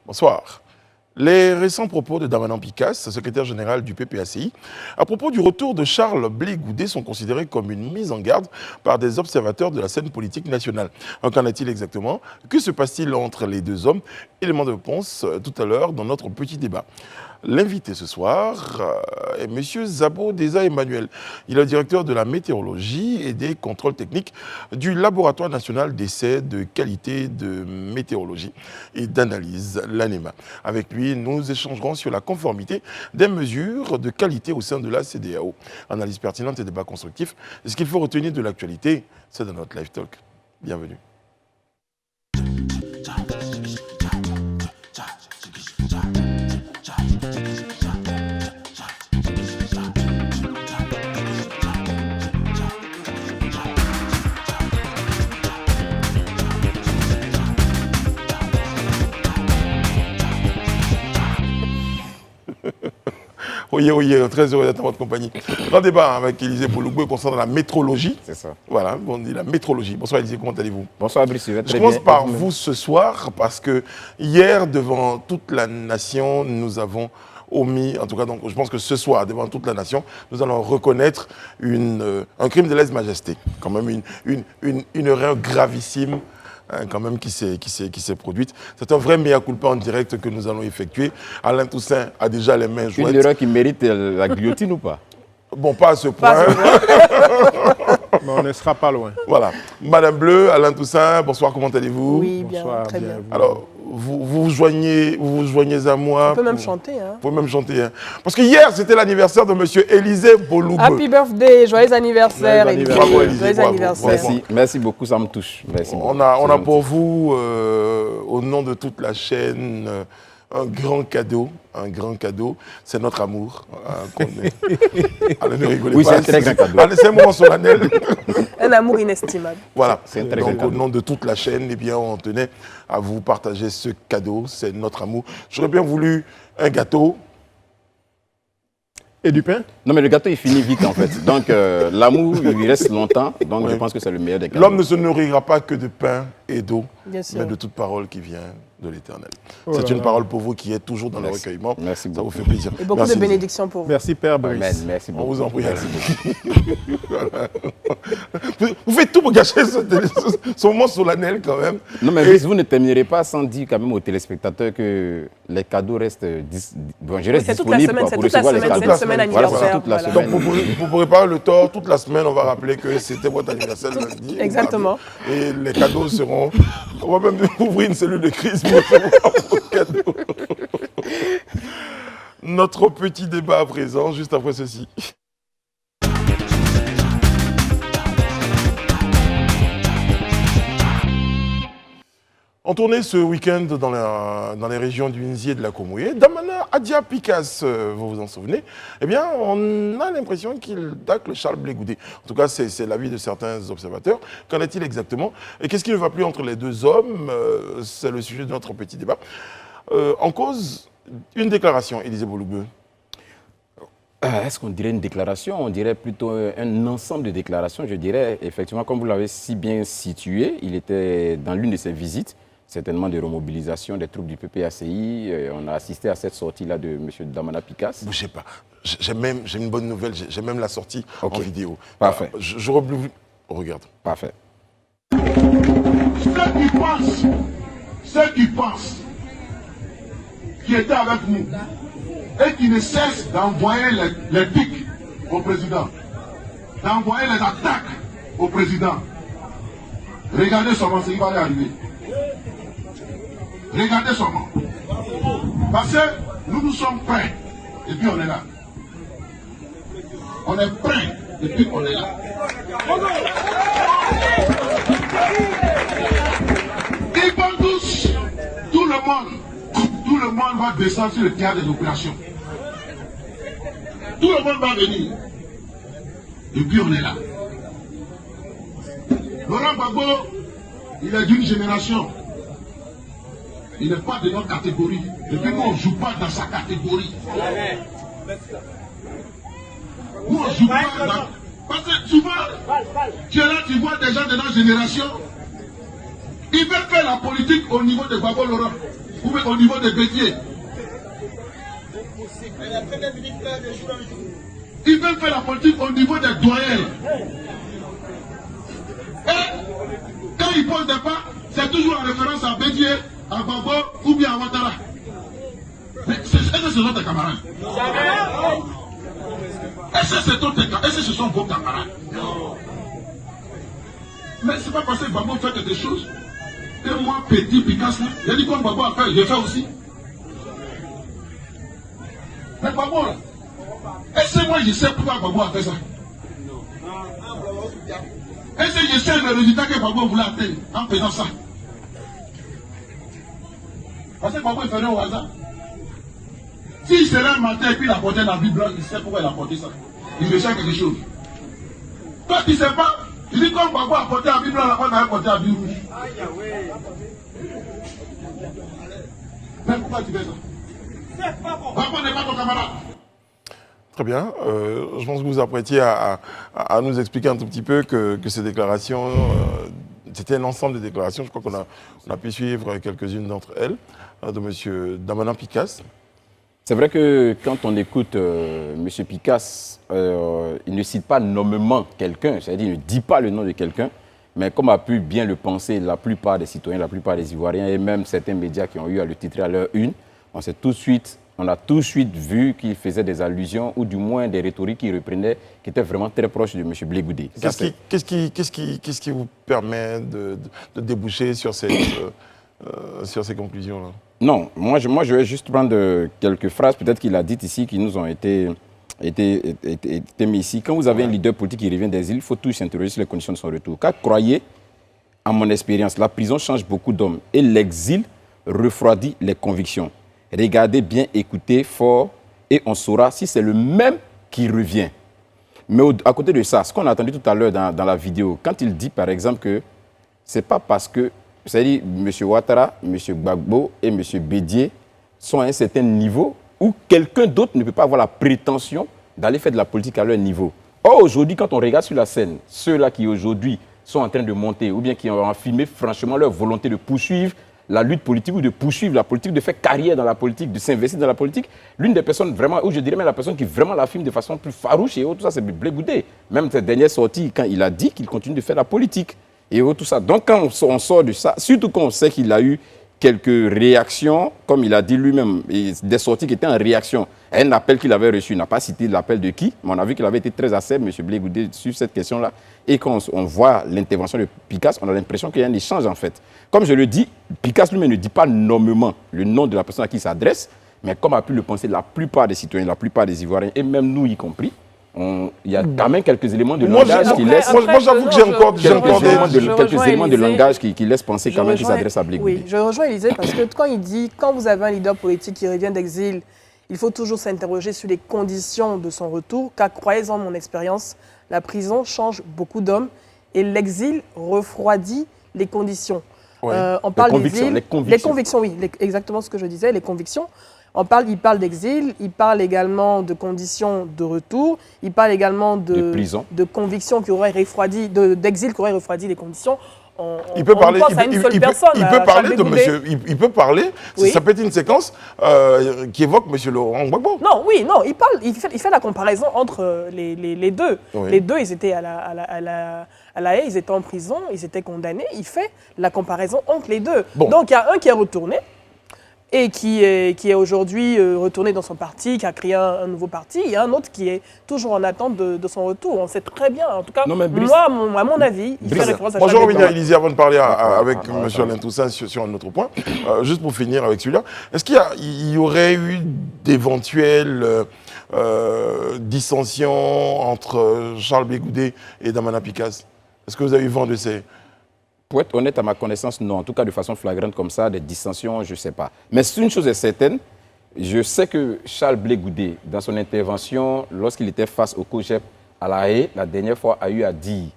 Bonsoir. Les récents propos de Damanan Picasse, secrétaire général du PPACI, à propos du retour de Charles Blé Goudé sont considérés comme une mise en garde par des observateurs de la scène politique nationale. Qu'en est-il exactement? Que se passe-t-il entre les deux hommes? Élément de réponse tout à l'heure dans notre petit débat. L'invité ce soir est M. Zabo Deza Emmanuel. Il est directeur de la météorologie et des contrôles techniques du Laboratoire national d'essais de qualité de météorologie et d'analyse, l'ANEMA. Avec lui, nous échangerons sur la conformité des mesures de qualité au sein de la CEDEAO. Analyse pertinente et débat constructif. Et ce qu'il faut retenir de l'actualité, c'est dans notre Live Talk. Bienvenue. Oui, très heureux d'être en votre compagnie. Grand débat avec Élisée Bolougbe concernant la métrologie. C'est ça. Voilà, on dit la métrologie. Bonsoir Élisée, comment allez-vous? Bonsoir Brice. Je commence par vous ce soir parce que hier, devant toute la nation, nous avons omis, en tout cas, donc, je pense que ce soir, devant toute la nation, nous allons reconnaître un crime de lèse-majesté, quand même une erreur gravissime. Quand même qui s'est produite. C'est un vrai mea culpa en direct que nous allons effectuer. Alain Toussaint a déjà les mains jointes. Une erreur qui mérite la guillotine ou pas? Bon, pas à ce point. Mais on ne sera pas loin. Voilà. Madame Bleu, Alain Toussaint, bonsoir, comment allez-vous? Oui, bien, bonsoir, très bien. Alors, vous vous joignez à moi. On peut même chanter. Hein. Vous pouvez même chanter. Hein. Parce que hier, c'était l'anniversaire de M. Élisée Bolougbe. Happy birthday, joyeux anniversaire. Joyeux Élisée. Bravo, Élisée, Joyeux bravo, anniversaire. bravo. Merci beaucoup, ça me touche. Merci On a pour vous, au nom de toute la chaîne, un grand cadeau. C'est notre amour. Allez, ne rigolez oui, pas. c'est un très grand cadeau. Allez, c'est un moment solennel. Un amour inestimable. Voilà. C'est un très Donc, grand au nom de toute la chaîne, eh bien, on tenait à vous partager ce cadeau. C'est notre amour. J'aurais bien voulu un gâteau. Et du pain? Non, mais le gâteau, il finit vite, en fait. Donc, l'amour, il lui reste longtemps. Donc, Oui. je pense que c'est le meilleur des cadeaux. L'homme ne se nourrira pas que de pain et d'eau, Bien sûr. mais de toute parole qui vient de l'Éternel. Oh C'est là une là. parole pour vous qui est toujours dans le Merci. recueillement. Merci Ça beaucoup. vous fait plaisir. Et beaucoup Merci. de bénédictions pour vous. Merci Père Brice. Amen. Merci On beaucoup. vous en prie. Merci beaucoup. Vous faites tout pour gâcher ce moment solennel quand même. Non, mais Brice, vous ne terminerez pas sans dire quand même aux téléspectateurs que les cadeaux restent bon, je reste c'est toute la disponible semaine, quoi, c'est pour toute la recevoir les semaine, cadeaux. c'est une semaine Voilà, anniversaire. c'est toute la Voilà. Donc semaine. pour préparer le tort, toute la semaine, on va rappeler que c'était votre anniversaire lundi. Exactement. Et les cadeaux seront... On va même ouvrir une cellule de crise pour recevoir vos cadeaux. Notre petit débat à présent, juste après ceci. En tournée ce week-end dans les régions du Nzi et de la Komoué, Damana Adia Picasse, vous vous en souvenez, eh bien, on a l'impression qu'il tacle Charles Blé Goudé. En tout cas, c'est l'avis de certains observateurs. Qu'en est-il exactement? Et qu'est-ce qui ne va plus entre les deux hommes? C'est le sujet de notre petit débat. En cause, une déclaration, Élisée Bolougbe. Est-ce qu'on dirait une déclaration? On dirait plutôt un ensemble de déclarations. Je dirais, effectivement, comme vous l'avez si bien situé, il était dans l'une de ses visites, certainement de remobilisation des troupes du PPACI. On a assisté à cette sortie-là de M. Damana Picasse. Bougez pas. J'ai une bonne nouvelle, j'ai même la sortie en vidéo. Parfait. J'aurais voulu... Regarde. Parfait. Ceux qui pensent, qui étaient avec nous, et qui ne cessent d'envoyer les pics au président, d'envoyer les attaques au président. Regardez seulement ce qui va y arriver. Regardez seulement. Parce que nous sommes prêts, et puis on est là. On est prêts, et puis on est là. Ils vont tous, tout le monde va descendre sur le théâtre des opérations. Tout le monde va venir. Et puis on est là. Laurent Gbagbo, il est d'une génération. Il n'est pas de notre catégorie. Et puis nous, on ne joue pas dans sa catégorie. Nous, on ne joue pas dans... Parce que souvent, tu es là, tu vois des gens de notre génération. Ils veulent faire la politique au niveau de Gbagbo Laurent. Ou développer au niveau des bétiers. Ils veulent faire la politique au niveau des doyens. Et quand ils posent des pas, c'est toujours en référence à Bédié, à Babo ou bien à Ouattara. Mais est-ce que ce sont tes camarades? Est-ce que ce sont vos camarades? Mais c'est pas parce que Babo fait quelque chose. Et moi, petit Picasso, j'ai dit comme Babo a fait, j'ai fait aussi. Mais Babo là, est-ce que moi je sais pourquoi Babo a fait ça? Est-ce que je sais le résultat que Babo voulait atteindre en faisant ça? Parce que Babo il faisait au hasard. S'il serait un matin et puis il apportait la Bible, il sait pourquoi il a apporté ça. Il recherche quelque chose. Toi tu ne sais pas, il dit comme Babo a apporté la Bible, on a apporté la Bible rouge. Mais pourquoi tu fais ça? Babo n'est pas ton camarade. Très bien. Je pense que vous vous apprêtiez à nous expliquer un tout petit peu que ces déclarations, c'était un ensemble de déclarations. Je crois qu'on a pu suivre quelques-unes d'entre elles, de M. Damanan Picasse. C'est vrai que quand on écoute M. Picasse, il ne cite pas nommément quelqu'un, c'est-à-dire il ne dit pas le nom de quelqu'un, mais comme a pu bien le penser la plupart des citoyens, la plupart des Ivoiriens et même certains médias qui ont eu à le titrer à leur une, on a tout de suite vu qu'il faisait des allusions ou du moins des rhétoriques qu'il reprenait qui étaient vraiment très proches de M. Blé Goudé. Qu'est-ce qui vous permet de déboucher sur ces conclusions-là? Non, moi je vais juste prendre quelques phrases peut-être qu'il a dites ici qui nous ont été mises ici. Quand vous avez un leader politique qui revient des îles, il faut tous s'interroger sur les conditions de son retour. Car croyez, à mon expérience, la prison change beaucoup d'hommes et l'exil refroidit les convictions. Regardez bien, écoutez fort et on saura si c'est le même qui revient. Mais à côté de ça, ce qu'on a entendu tout à l'heure dans la vidéo, quand il dit par exemple que ce n'est pas parce que, c'est-à-dire M. Ouattara, M. Gbagbo et M. Bédié sont à un certain niveau où quelqu'un d'autre ne peut pas avoir la prétention d'aller faire de la politique à leur niveau. Or, aujourd'hui, quand on regarde sur la scène, ceux-là qui aujourd'hui sont en train de monter ou bien qui ont affirmé franchement leur volonté de poursuivre la lutte politique ou de poursuivre la politique, de faire carrière dans la politique, de s'investir dans la politique, l'une des personnes vraiment, ou je dirais même la personne qui vraiment l'affirme de façon plus farouche et tout ça, c'est Blé Goudé. Même cette dernière sortie, quand il a dit qu'il continue de faire la politique et tout ça. Donc quand on sort de ça, surtout quand on sait qu'il a eu quelques réactions, comme il a dit lui-même, des sorties qui étaient en réaction à un appel qu'il avait reçu. Il n'a pas cité l'appel de qui, mais on a vu qu'il avait été très acerbe, M. Blé Goudé, sur cette question-là. Et quand on voit l'intervention de Picasse, on a l'impression qu'il y a un échange en fait. Comme je le dis, Picasse lui-même ne dit pas nommément le nom de la personne à qui il s'adresse, mais comme a pu le penser la plupart des citoyens, la plupart des Ivoiriens, et même nous y compris, il y a quand même quelques éléments de langage qui laissent... Moi, j'avoue que j'ai encore quelques éléments de langage qui laissent penser quand même qu'il s'adresse à Blé Goudé. Oui, je rejoins Élisée parce que quand il dit, quand vous avez un leader politique qui revient d'exil, il faut toujours s'interroger sur les conditions de son retour, car croyez-en mon expérience, la prison change beaucoup d'hommes et l'exil refroidit les conditions. Ouais. On parle convictions, d'exil, les convictions, oui, exactement ce que je disais, les convictions. Il parle d'exil, il parle également de conditions de retour, il parle également de prison, de convictions qui auraient refroidi, d'exil qui auraient refroidi les conditions. Il peut parler de monsieur. Il peut parler. Oui. Ça peut être une séquence qui évoque monsieur Laurent Gbagbo. Non, il fait la comparaison entre les deux. Oui. Les deux, ils étaient à la haie, ils étaient en prison, ils étaient condamnés. Il fait la comparaison entre les deux. Bon. Donc il y a un qui est retourné et qui est aujourd'hui retourné dans son parti, qui a créé un nouveau parti. Il y a un autre qui est toujours en attente de son retour. On sait très bien, en tout cas, Non, mais Brice, moi, à mon avis, il fait référence à Moi, je Charles reviens à Blé Goudé. Élisée avant de parler avec M. Alain Toussaint sur un autre point. Juste pour finir avec celui-là, est-ce qu'il y aurait eu d'éventuelles dissensions entre Charles Blé Goudé et Damanan Picasse? Est-ce que vous avez eu vent de ces... Pour être honnête, à ma connaissance, non. En tout cas, de façon flagrante comme ça, des dissensions, je ne sais pas. Mais une chose est certaine, je sais que Charles Blé Goudé, dans son intervention, lorsqu'il était face au COJEP à La Haye, la dernière fois, a eu à dire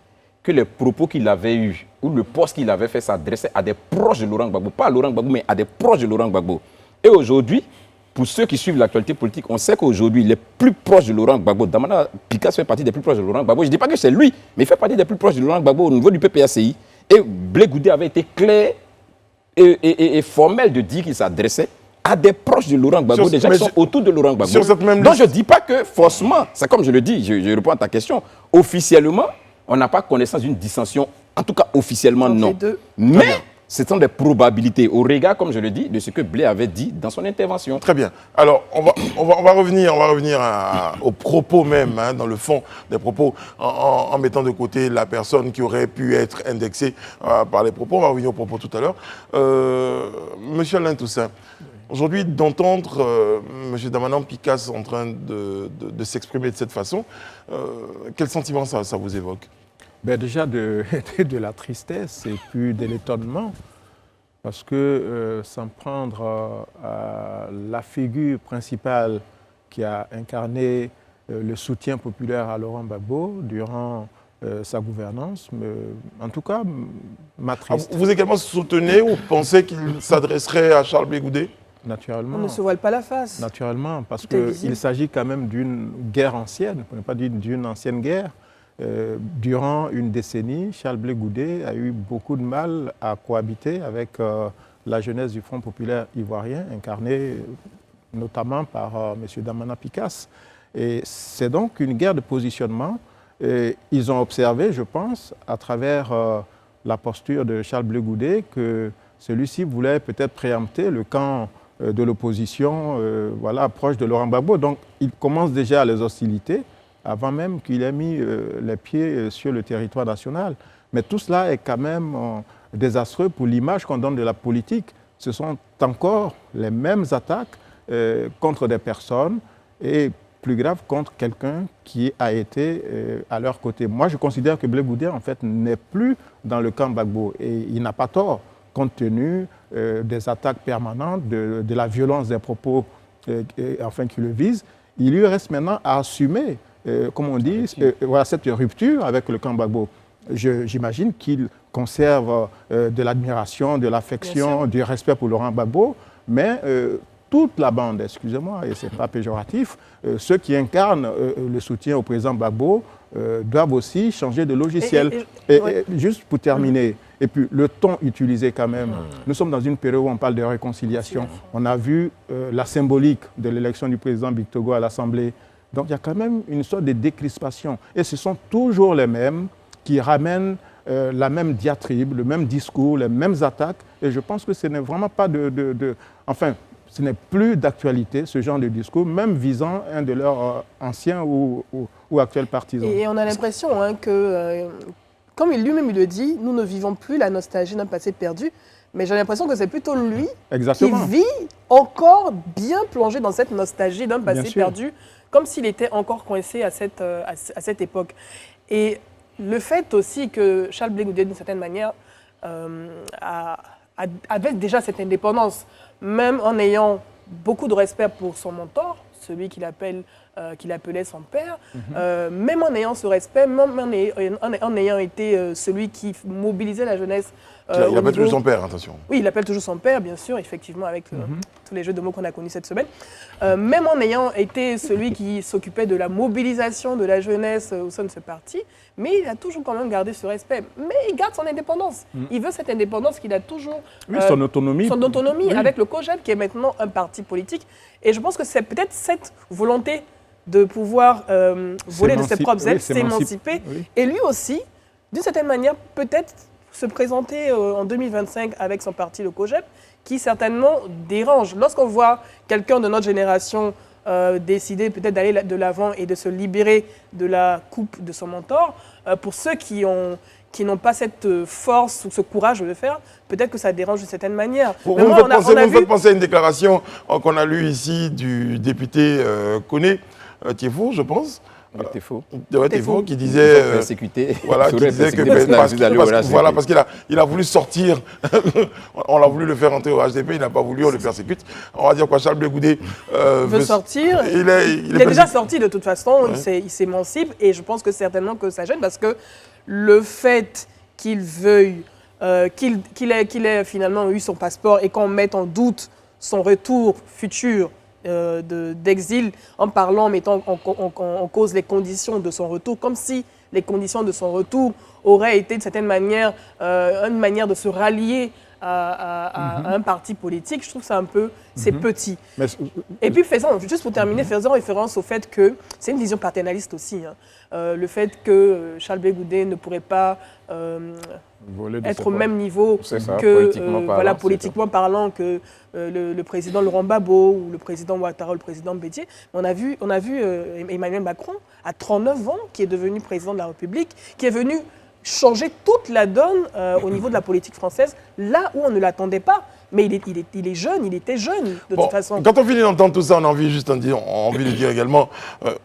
que les propos qu'il avait eus, ou le poste qu'il avait fait s'adressait à des proches de Laurent Gbagbo. Pas à Laurent Gbagbo, mais à des proches de Laurent Gbagbo. Et aujourd'hui, pour ceux qui suivent l'actualité politique, on sait qu'aujourd'hui, les plus proches de Laurent Gbagbo, Damanan Picasse fait partie des plus proches de Laurent Gbagbo. Je ne dis pas que c'est lui, mais il fait partie des plus proches de Laurent Gbagbo au niveau du PPACI. Et Blé Goudé avait été clair et formel de dire qu'il s'adressait à des proches de Laurent Gbagbo, des gens qui sont autour de Laurent Gbagbo. Sur cette même Donc liste. je ne dis pas que forcément, c'est comme je le dis, je réponds à ta question, officiellement, on n'a pas connaissance d'une dissension, en tout cas officiellement Entre non. les deux. Mais ce sont des probabilités au regard, comme je le dis, de ce que Blé avait dit dans son intervention. Très bien. Alors, on va revenir aux propos même, hein, dans le fond des propos, en mettant de côté la personne qui aurait pu être indexée par les propos. On va revenir aux propos tout à l'heure. Monsieur Alain Toussaint, aujourd'hui, d'entendre M. Damanan Picasse en train de s'exprimer de cette façon, quel sentiment ça vous évoque? Ben déjà de la tristesse et puis de l'étonnement, parce que s'en prendre à la figure principale qui a incarné le soutien populaire à Laurent Gbagbo durant sa gouvernance, en tout cas, m'attriste. Vous également soutenez ou pensez qu'il s'adresserait à Charles Blé Goudé? Naturellement. On ne se voile pas la face. Naturellement, parce Tout est visible. qu'il s'agit quand même d'une guerre ancienne, pour ne pas dire d'une ancienne guerre. Durant une décennie, Charles Blé Goudé a eu beaucoup de mal à cohabiter avec la jeunesse du Front populaire ivoirien, incarnée notamment par M. Damanan Picasse. Et c'est donc une guerre de positionnement. Et ils ont observé, je pense, à travers la posture de Charles Blé Goudé, que celui-ci voulait peut-être préempter le camp de l'opposition, voilà, proche de Laurent Gbagbo. Donc, il commence déjà les hostilités, avant même qu'il ait mis les pieds sur le territoire national. Mais tout cela est quand même désastreux pour l'image qu'on donne de la politique. Ce sont encore les mêmes attaques contre des personnes et, plus grave, contre quelqu'un qui a été à leur côté. Moi, je considère que Blé Goudé, en fait, n'est plus dans le camp Gbagbo. Et il n'a pas tort, compte tenu des attaques permanentes, de la violence des propos enfin, qui le visent. Il lui reste maintenant à assumer comme on dit, voilà, cette rupture avec le camp Gbagbo. J'imagine qu'il conserve de l'admiration, de l'affection, du respect pour Laurent Gbagbo, mais toute la bande, excusez-moi, et ce n'est pas péjoratif, ceux qui incarnent le soutien au président Gbagbo doivent aussi changer de logiciel. Et juste pour terminer, et puis le ton utilisé quand même, nous sommes dans une période où on parle de réconciliation. On a vu la symbolique de l'élection du président Bictogo à l'Assemblée. Donc il y a quand même une sorte de décrispation. Et ce sont toujours les mêmes qui ramènent la même diatribe, le même discours, les mêmes attaques. Et je pense que ce n'est vraiment pas enfin, ce n'est plus d'actualité, ce genre de discours, même visant un de leurs anciens ou actuels partisans. Et on a l'impression que, comme lui-même le dit, nous ne vivons plus la nostalgie d'un passé perdu, mais j'ai l'impression que c'est plutôt lui qui vit encore bien plongé dans cette nostalgie d'un passé perdu, comme s'il était encore coincé à cette époque. Et le fait aussi que Charles Blé Goudé, d'une certaine manière, avait déjà cette indépendance, même en ayant beaucoup de respect pour son mentor, celui qu'il appelait son père, même en ayant ce respect, même en ayant été celui qui mobilisait la jeunesse. Il appelle toujours son père, attention. Oui, il appelle toujours son père, bien sûr, effectivement, avec tous les jeux de mots qu'on a connus cette semaine. Même en ayant été celui qui s'occupait de la mobilisation de la jeunesse au sein de ce parti, mais il a toujours quand même gardé ce respect. Mais il garde son indépendance. Il veut cette indépendance qu'il a toujours. Son autonomie. Son autonomie avec le COJEP, qui est maintenant un parti politique. Et je pense que c'est peut-être cette volonté de pouvoir voler de ses propres ailes, s'émanciper. Et lui aussi, d'une certaine manière, peut-être se présenter en 2025 avec son parti, le COJEP, qui certainement dérange. Lorsqu'on voit quelqu'un de notre génération décider peut-être d'aller de l'avant et de se libérer de la coupe de son mentor, pour ceux qui n'ont pas cette force ou ce courage de le faire, peut-être que ça dérange d'une certaine manière. Vous me faites penser à une déclaration qu'on a lue ici du député Koné, Tiefo, je pense. Tiefo qui disait voilà, parce qu'il a voulu sortir, on l'a voulu le faire entrer au HDP, il n'a pas voulu, on le persécute. On va dire quoi, Charles Blé Goudé veut sortir. Il est déjà sorti de toute façon, il s'émancipe et je pense que certainement que ça gêne parce que le fait qu'il veuille, qu'il ait finalement eu son passeport et qu'on mette en doute son retour futur d'exil en parlant, en mettant en cause les conditions de son retour, comme si les conditions de son retour auraient été d'une certaine manière une manière de se rallier à un parti politique, je trouve que c'est petit. Mais, Et puis, juste pour terminer, faisons référence au fait que c'est une vision paternaliste aussi. Le fait que Charles Blé Goudé ne pourrait pas être au même niveau que, politiquement parlant, que le président Laurent Gbagbo ou le président Ouattara ou le président Bédié. On a vu Emmanuel Macron, à 39 ans, qui est devenu président de la République, qui est venu changer toute la donne au niveau de la politique française, là où on ne l'attendait pas. Mais il est jeune, il était jeune, de toute façon. Quand on finit d'entendre tout ça, on a envie de dire également,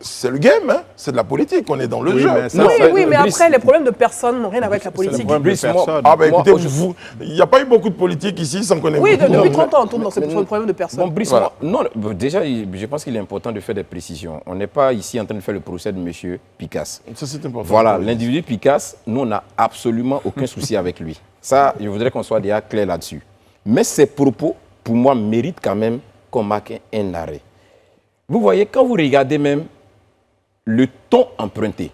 c'est le game, hein, c'est de la politique, on est dans le jeu. Mais après, les problèmes de personnes n'ont rien à voir avec la politique. Écoutez, il n'y a pas eu beaucoup de politique ici, sans qu'on ait... Oui, depuis 30 ans, on tourne dans ces problèmes de personnes. Bon, Brice, déjà, je pense qu'il est important de faire des précisions. On n'est pas ici en train de faire le procès de M. Picasse. Ça, c'est important. Voilà, l'individu Picasse, nous, on n'a absolument aucun souci avec lui. Ça, je voudrais qu'on soit déjà clair là-dessus. Mais ces propos, pour moi, méritent quand même qu'on marque un arrêt. Vous voyez, quand vous regardez même le ton emprunté,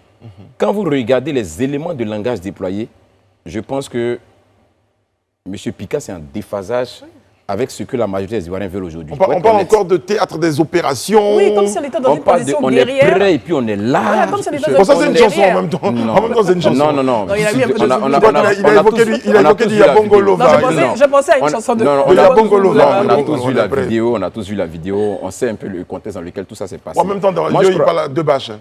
quand vous regardez les éléments de langage déployés, je pense que M. Picasse est en déphasage avec ce que la majorité des Ivoiriens veulent aujourd'hui. On parle encore de théâtre des opérations. Oui, comme si on était dans une position guerrière. On est prêt et puis on est là. Voilà, comme si on était dans une ça, c'est une chanson en même temps. En même temps, c'est une chanson. Non. Il a mis un peu de il a évoqué du Yabongo Lova. Je pensais à une chanson de Yabongo Lova. On a tous vu la vidéo, on sait un peu le contexte dans lequel tout ça s'est passé. En même temps, dans la vidéo, il parle de bâche.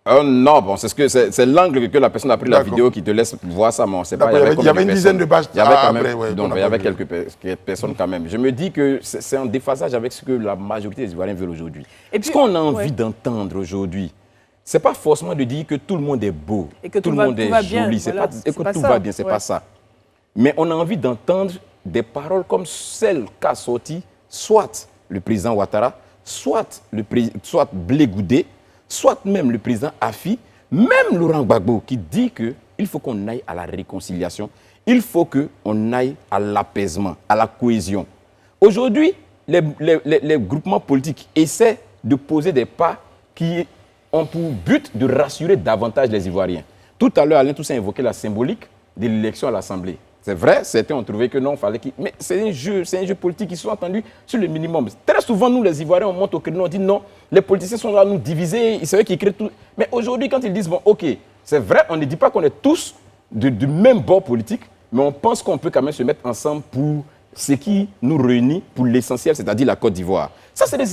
Non, bon, c'est l'angle que la personne a pris la vidéo qui te laisse voir ça, mais on ne sait pas. Il y avait une dizaine de bâches. Il y avait quelques personnes quand même. Je me dis que c'est en déphasage avec ce que la majorité des Ivoiriens veulent aujourd'hui. Ce qu'on a envie d'entendre aujourd'hui, ce n'est pas forcément de dire que tout le monde est beau, et que tout le monde est joli, et que tout va bien, ce n'est pas ça. Mais on a envie d'entendre des paroles comme celles qu'a sorties soit le président Ouattara, soit Blé Goudé, soit même le président Afi, même Laurent Gbagbo, qui dit qu'il faut qu'on aille à la réconciliation, il faut qu'on aille à l'apaisement, à la cohésion. Aujourd'hui, les groupements politiques essaient de poser des pas qui ont pour but de rassurer davantage les Ivoiriens. Tout à l'heure, Alain Toussaint évoquait la symbolique de l'élection à l'Assemblée. C'est vrai, certains ont trouvé que non, fallait qu'il... Mais c'est un jeu politique qui sont entendus sur le minimum. Très souvent, nous, les Ivoiriens, on monte au créneau, on dit non, les politiciens sont là à nous diviser, c'est eux qui créent tout. Mais aujourd'hui, quand ils disent, bon, ok, c'est vrai, on ne dit pas qu'on est tous du même bord politique, mais on pense qu'on peut quand même se mettre ensemble pour ce qui nous réunit, pour l'essentiel, c'est-à-dire la Côte d'Ivoire. Ça, c'est des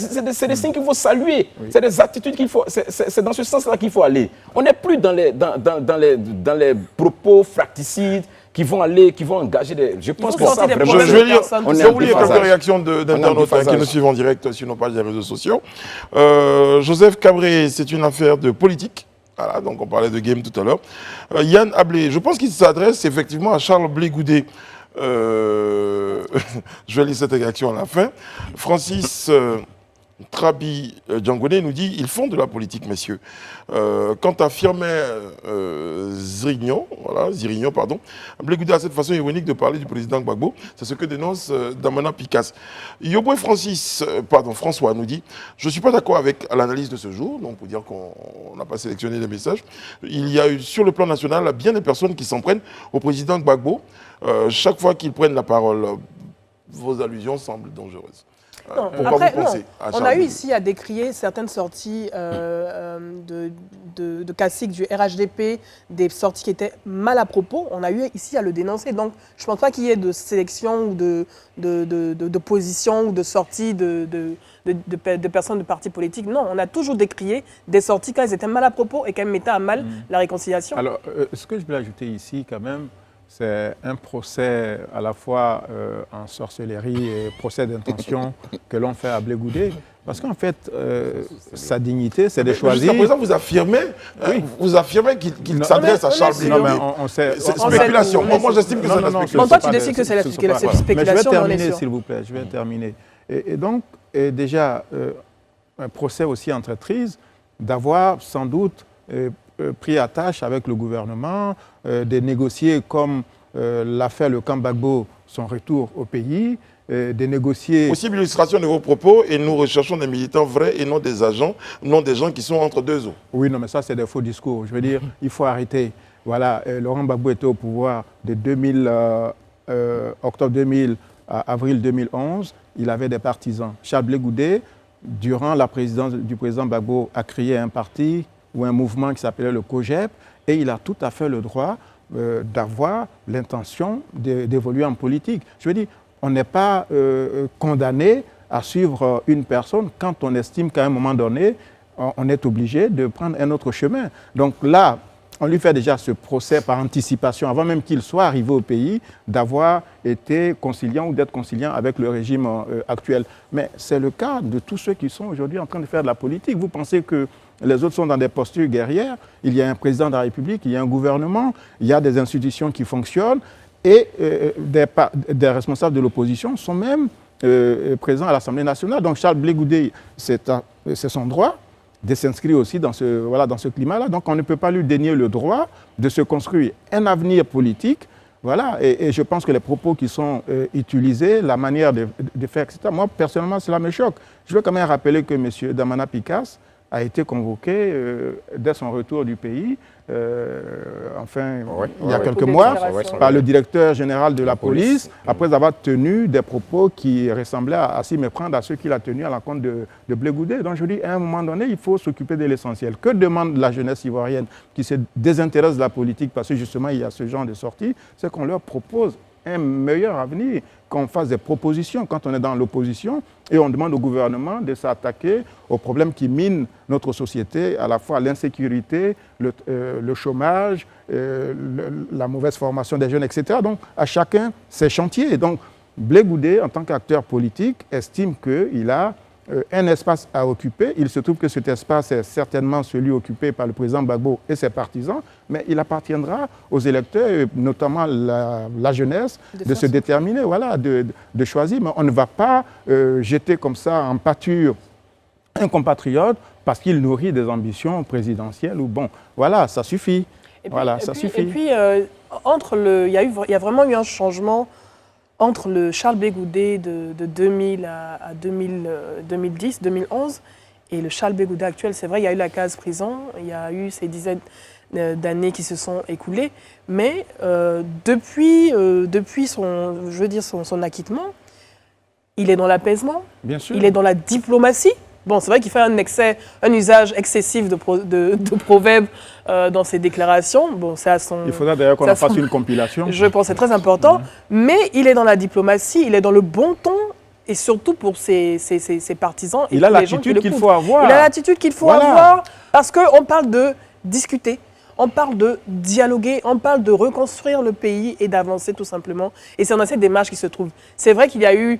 signes qu'il faut saluer. Oui. C'est des attitudes qu'il faut... C'est dans ce sens-là qu'il faut aller. On n'est plus dans les propos fracticides, qui vont engager des... Je pense que ça, vraiment... Je vais lire, j'ai oublié quelques réactions d'internautes qui nous suivent en direct sur nos pages des réseaux sociaux. Joseph Cabré, c'est une affaire de politique. Voilà, donc on parlait de game tout à l'heure. Yann Ablé, je pense qu'il s'adresse effectivement à Charles Blé Goudé. Je vais lire cette réaction à la fin. Francis Trabi Djangoné nous dit « Ils font de la politique, messieurs. Quant à Firmin Zirignon, Blé Goudé a cette façon ironique de parler du président Gbagbo. C'est ce que dénonce Damana Picasse. Yoboué François nous dit « Je ne suis pas d'accord avec l'analyse de ce jour. » Donc pour dire qu'on n'a pas sélectionné les messages. Il y a eu sur le plan national bien des personnes qui s'en prennent au président Gbagbo. Chaque fois qu'ils prennent la parole, vos allusions semblent dangereuses. Non. Après, on a eu ici à décrier certaines sorties de classiques du RHDP, des sorties qui étaient mal à propos. On a eu ici à le dénoncer. Donc, je ne pense pas qu'il y ait de sélection ou de position ou de sortie de personnes de partis politiques. Non, on a toujours décrié des sorties quand elles étaient mal à propos et qu'elles mettaient à mal la réconciliation. Alors, ce que je veux ajouter ici quand même, c'est un procès à la fois en sorcellerie et procès d'intention que l'on fait à Blé Goudé. Parce qu'en fait, sa dignité, c'est de choisir... Jusqu'à présent, vous affirmez qu'il s'adresse à Charles Blé Goudé. Non, mais c'est spéculation. Moi, j'estime que c'est la spéculation. Toi, tu décides que c'est la spéculation. Mais je vais terminer, s'il vous plaît. Je vais terminer. Et donc, déjà, un procès aussi entreprise, d'avoir sans doute... pris à tâche avec le gouvernement, de négocier comme l'a fait le camp Gbagbo son retour au pays, de négocier... Possible illustration de vos propos et nous recherchons des militants vrais et non des agents, non des gens qui sont entre deux eaux. Oui, non, mais ça c'est des faux discours. Je veux dire, il faut arrêter. Voilà, Laurent Gbagbo était au pouvoir de 2000 octobre 2000 à avril 2011, il avait des partisans. Charles Blé Goudé, durant la présidence du président Gbagbo, a créé un parti ou un mouvement qui s'appelait le COGEP, et il a tout à fait le droit d'avoir l'intention d'évoluer en politique. Je veux dire, on n'est pas condamné à suivre une personne quand on estime qu'à un moment donné, on est obligé de prendre un autre chemin. Donc là, on lui fait déjà ce procès par anticipation, avant même qu'il soit arrivé au pays, d'avoir été conciliant ou d'être conciliant avec le régime actuel. Mais c'est le cas de tous ceux qui sont aujourd'hui en train de faire de la politique. Vous pensez que les autres sont dans des postures guerrières. Il y a un président de la République, il y a un gouvernement, il y a des institutions qui fonctionnent et des responsables de l'opposition sont même présents à l'Assemblée nationale. Donc Charles Blé Goudé, c'est son droit de s'inscrire aussi dans ce climat-là. Donc on ne peut pas lui dénier le droit de se construire un avenir politique. Voilà, et je pense que les propos qui sont utilisés, la manière de faire, etc., moi personnellement cela me choque. Je veux quand même rappeler que M. Damana Picasse a été convoqué dès son retour du pays, il y a quelques mois, par le directeur général de la police, après avoir tenu des propos qui ressemblaient à s'y méprendre à ceux qu'il a tenus à l'encontre de Blé Goudé. Donc je dis, à un moment donné, il faut s'occuper de l'essentiel. Que demande la jeunesse ivoirienne qui se désintéresse de la politique parce que justement il y a ce genre de sortie? C'est qu'on leur propose un meilleur avenir, qu'on fasse des propositions quand on est dans l'opposition et on demande au gouvernement de s'attaquer aux problèmes qui minent notre société, à la fois l'insécurité, le chômage, la mauvaise formation des jeunes, etc. Donc à chacun ses chantiers. Et donc Blé Goudé, en tant qu'acteur politique, estime qu'il a un espace à occuper. Il se trouve que cet espace est certainement celui occupé par le président Gbagbo et ses partisans, mais il appartiendra aux électeurs, notamment la jeunesse, de se déterminer, voilà, de choisir. Mais on ne va pas jeter comme ça en pâture un compatriote parce qu'il nourrit des ambitions présidentielles. Ou bon, voilà, ça suffit. Et puis, il y a vraiment eu un changement entre le Charles Blé Goudé de 2000 à 2010, 2011 et le Charles Blé Goudé actuel. C'est vrai, il y a eu la case prison, il y a eu ces dizaines d'années qui se sont écoulées, mais depuis son acquittement, il est dans l'apaisement, il est dans la diplomatie. Bon, c'est vrai qu'il fait un usage excessif de proverbes dans ses déclarations. Bon, c'est à son. Il faudra d'ailleurs qu'on en fasse une compilation. Je pense que c'est très important. Mais il est dans la diplomatie, il est dans le bon ton, et surtout pour ses partisans. Il a l'attitude qu'il faut avoir. Il a l'attitude qu'il faut avoir, parce qu'on parle de discuter, on parle de dialoguer, on parle de reconstruire le pays et d'avancer tout simplement. Et c'est dans cette démarche qu'il se trouve. C'est vrai qu'il y a eu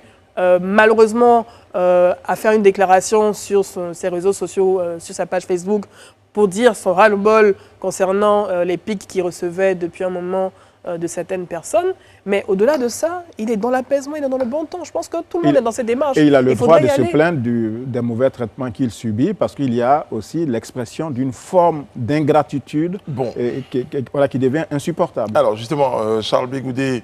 malheureusement, à faire une déclaration sur ses réseaux sociaux, sur sa page Facebook, pour dire son ras-le-bol concernant les pics qu'il recevait depuis un moment de certaines personnes. Mais au-delà de ça, il est dans l'apaisement, il est dans le bon temps. Je pense que tout le monde est dans cette démarche. Et il a le droit de se plaindre des mauvais traitements qu'il subit, parce qu'il y a aussi l'expression d'une forme d'ingratitude qui devient insupportable. Alors justement, Charles Blé Goudé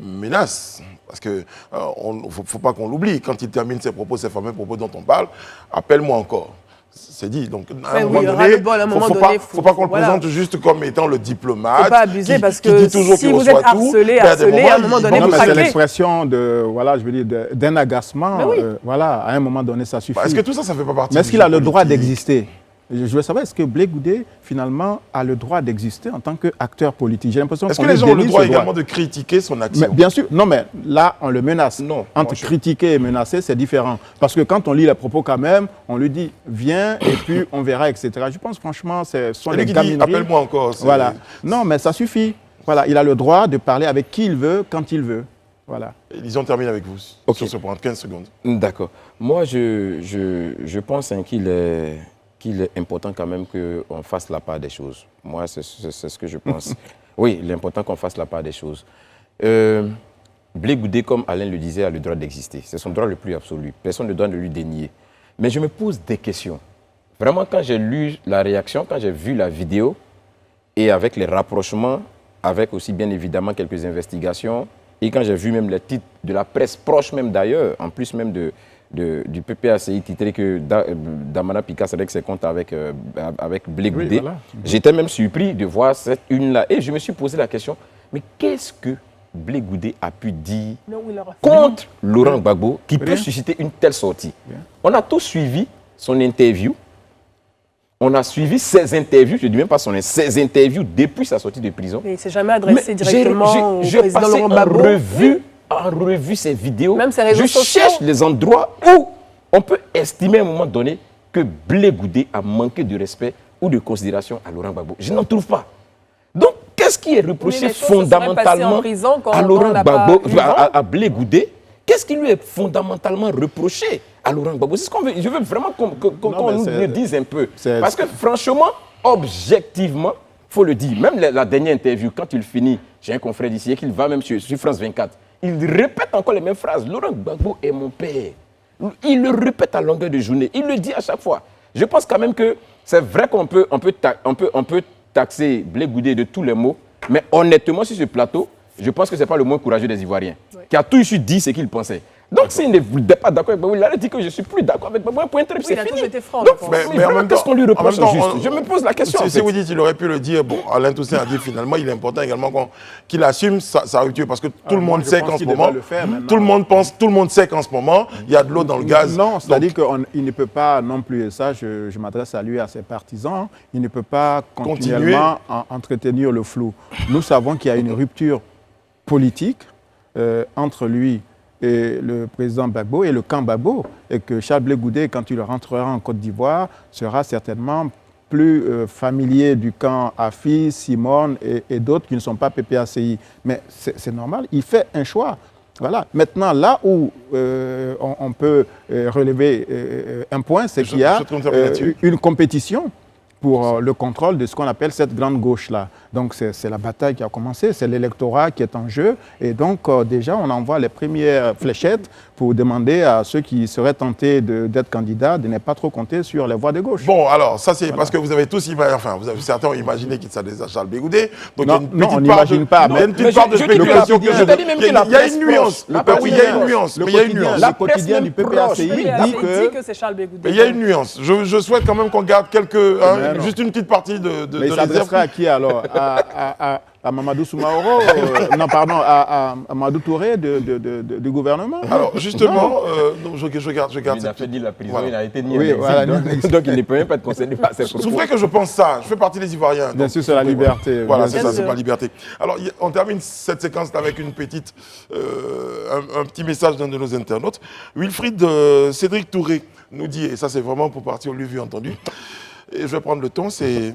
menace. Parce qu'il ne faut pas qu'on l'oublie. Quand il termine ses propos, ces fameux propos dont on parle, appelle-moi encore. C'est dit. Donc, à un moment donné, il ne faut pas qu'on le présente juste comme étant le diplomate. Il ne faut pas abuser parce que si vous êtes harcelé, à un moment donné, vous craquez. C'est l'expression d'un agacement. À un moment donné, ça suffit. Est-ce que tout ça, ça ne fait pas partie Mais est-ce qu'il a le droit d'exister ? Je veux savoir, est-ce que Blé Goudé, finalement, a le droit d'exister en tant qu'acteur politique? J'ai l'impression est-ce que les gens ont le droit également de critiquer son action? Bien sûr. Non, mais là, on le menace. Non. Entre critiquer et menacer, c'est différent. Parce que quand on lit les propos quand même, on lui dit « viens et puis on verra, etc. » Je pense franchement, ce sont les gamineries. Appelle-moi encore. Voilà. Non, mais ça suffit. Voilà. Il a le droit de parler avec qui il veut, quand il veut. Voilà. Ils termine avec vous sur ce point. 15 secondes. D'accord. Moi, je pense qu'il est important quand même qu'on fasse la part des choses. Moi, c'est ce que je pense. Oui, il est important qu'on fasse la part des choses. Blé Goudé, comme Alain le disait, a le droit d'exister. C'est son droit le plus absolu. Personne ne doit lui dénier. Mais je me pose des questions. Vraiment, quand j'ai lu la réaction, quand j'ai vu la vidéo, et avec les rapprochements, avec aussi bien évidemment quelques investigations, et quand j'ai vu même les titres de la presse proche même d'ailleurs, en plus même du PPACI titré que Damana Picasse avec ses comptes avec Blé Goudé. Oui, voilà. J'étais même surpris de voir cette une-là. Et je me suis posé la question, mais qu'est-ce que Blé Goudé a pu dire Non, il aura fait. contre Laurent Gbagbo qui peut Rien. susciter une telle sortie? Rien. On a tous suivi son interview. On a suivi ses interviews, je ne dis même pas ses interviews depuis sa sortie de prison. Mais il ne s'est jamais adressé Mais directement au j'ai président passé Laurent Gbagbo. en revue ses vidéos. Même ses réseaux je sociaux. cherche les endroits où on peut estimer à un moment donné que Blé Goudé a manqué de respect ou de considération à Laurent Gbagbo. Je n'en trouve pas. Donc, qu'est-ce qui est reproché Oui, les choses se seraient passées en fondamentalement prison quand à on Laurent n'a pas Gbagbo, eu vent. à Blé Goudé? Qu'est-ce qui lui est fondamentalement reproché à Laurent Gbagbo? C'est ce qu'on veut. Je veux vraiment qu'on mais nous c'est- le dise un peu. c'est- Parce que franchement, objectivement, il faut le dire, même la dernière interview, quand il finit, j'ai un confrère d'ici et qu'il va même sur France 24, il répète encore les mêmes phrases. Laurent Gbagbo est mon père. Il le répète à longueur de journée. Il le dit à chaque fois. Je pense quand même que c'est vrai qu'on peut taxer Blé Goudé de tous les mots, mais honnêtement, sur ce plateau, je pense que ce n'est pas le moins courageux des Ivoiriens, qui a tout su dit ce qu'il pensait. Donc, s'il n'est pas d'accord avec Gbagbo, il a dit que je ne suis plus d'accord avec Gbagbo. Point très, Oui, c'est il a fini. toujours été franc, Donc, je pense. mais en vraiment, même qu'est-ce temps- qu'on lui reproche en même temps, juste on- Je me pose la question. en Si fait. vous dites qu'il aurait pu le dire, bon, Alain Toussaint a dit finalement, il est important également qu'il assume sa rupture parce que tout le moi, monde je sait pense qu'en ce qu'il moment, devrait le faire maintenant. tout le monde sait qu'en ce moment, il y a de l'eau dans le gaz. Non, c'est-à-dire Donc, qu'il ne peut pas non plus, et ça je m'adresse à lui, à ses partisans, il ne peut pas Continuer. continuellement entretenir le flou. Nous savons qu'il y a une rupture politique entre lui et le président Gbagbo et le camp Gbagbo, et que Charles Blé Goudé, quand il rentrera en Côte d'Ivoire, sera certainement plus familier du camp AFI, Simone et d'autres qui ne sont pas PPACI. Mais c'est normal, il fait un choix. Voilà. Maintenant, là où on peut relever un point, c'est qu'il y a je te interviens là-dessus. une compétition pour le contrôle de ce qu'on appelle cette grande gauche-là. Donc c'est la bataille qui a commencé, c'est l'électorat qui est en jeu. Et donc déjà, on envoie les premières fléchettes pour demander à ceux qui seraient tentés d'être candidats de ne pas trop compter sur les voix de gauche. bon, alors, ça c'est parce que vous avez tous imaginé, enfin, certains ont imaginé qu'il s'adresse à Charles Blé Goudé. Donc, Non, il y a une non, petite on part n'imagine de- pas, il y a une mais- petite part de je dis que spéculation la- que je te dis même que il y la a presse une nuance. proche, la Oui, il y a une presse nuance. Le Mais il y a une quotidien, nuance. La le quotidien presse du même proche, PPACI oui, dit Il que... dit que c'est Charles Blé Goudé. Mais il y a une nuance. Je souhaite quand même qu'on garde Mais non. juste une petite partie de Mais il réserve. s'adressera à qui alors? À Mamadou Soumaoro non, pardon, à Mamadou Touré du gouvernement? Alors, justement, non, je garde Il cette a fait dire la prison, Voilà. il a été mis Oui, en exil, voilà, donc, mis en exil. donc il ne peut même pas être concerné par ces C'est propos. vrai que je pense ça. Je fais partie des Ivoiriens. Bien donc, sûr, c'est la liberté. Voilà, Bien c'est sûr. ça, c'est ma liberté. Alors, on termine cette séquence avec une petite, un petit message d'un de nos internautes. Wilfried Cédric Touré nous dit, et ça c'est vraiment pour partir au vu entendu, et je vais prendre le ton, c'est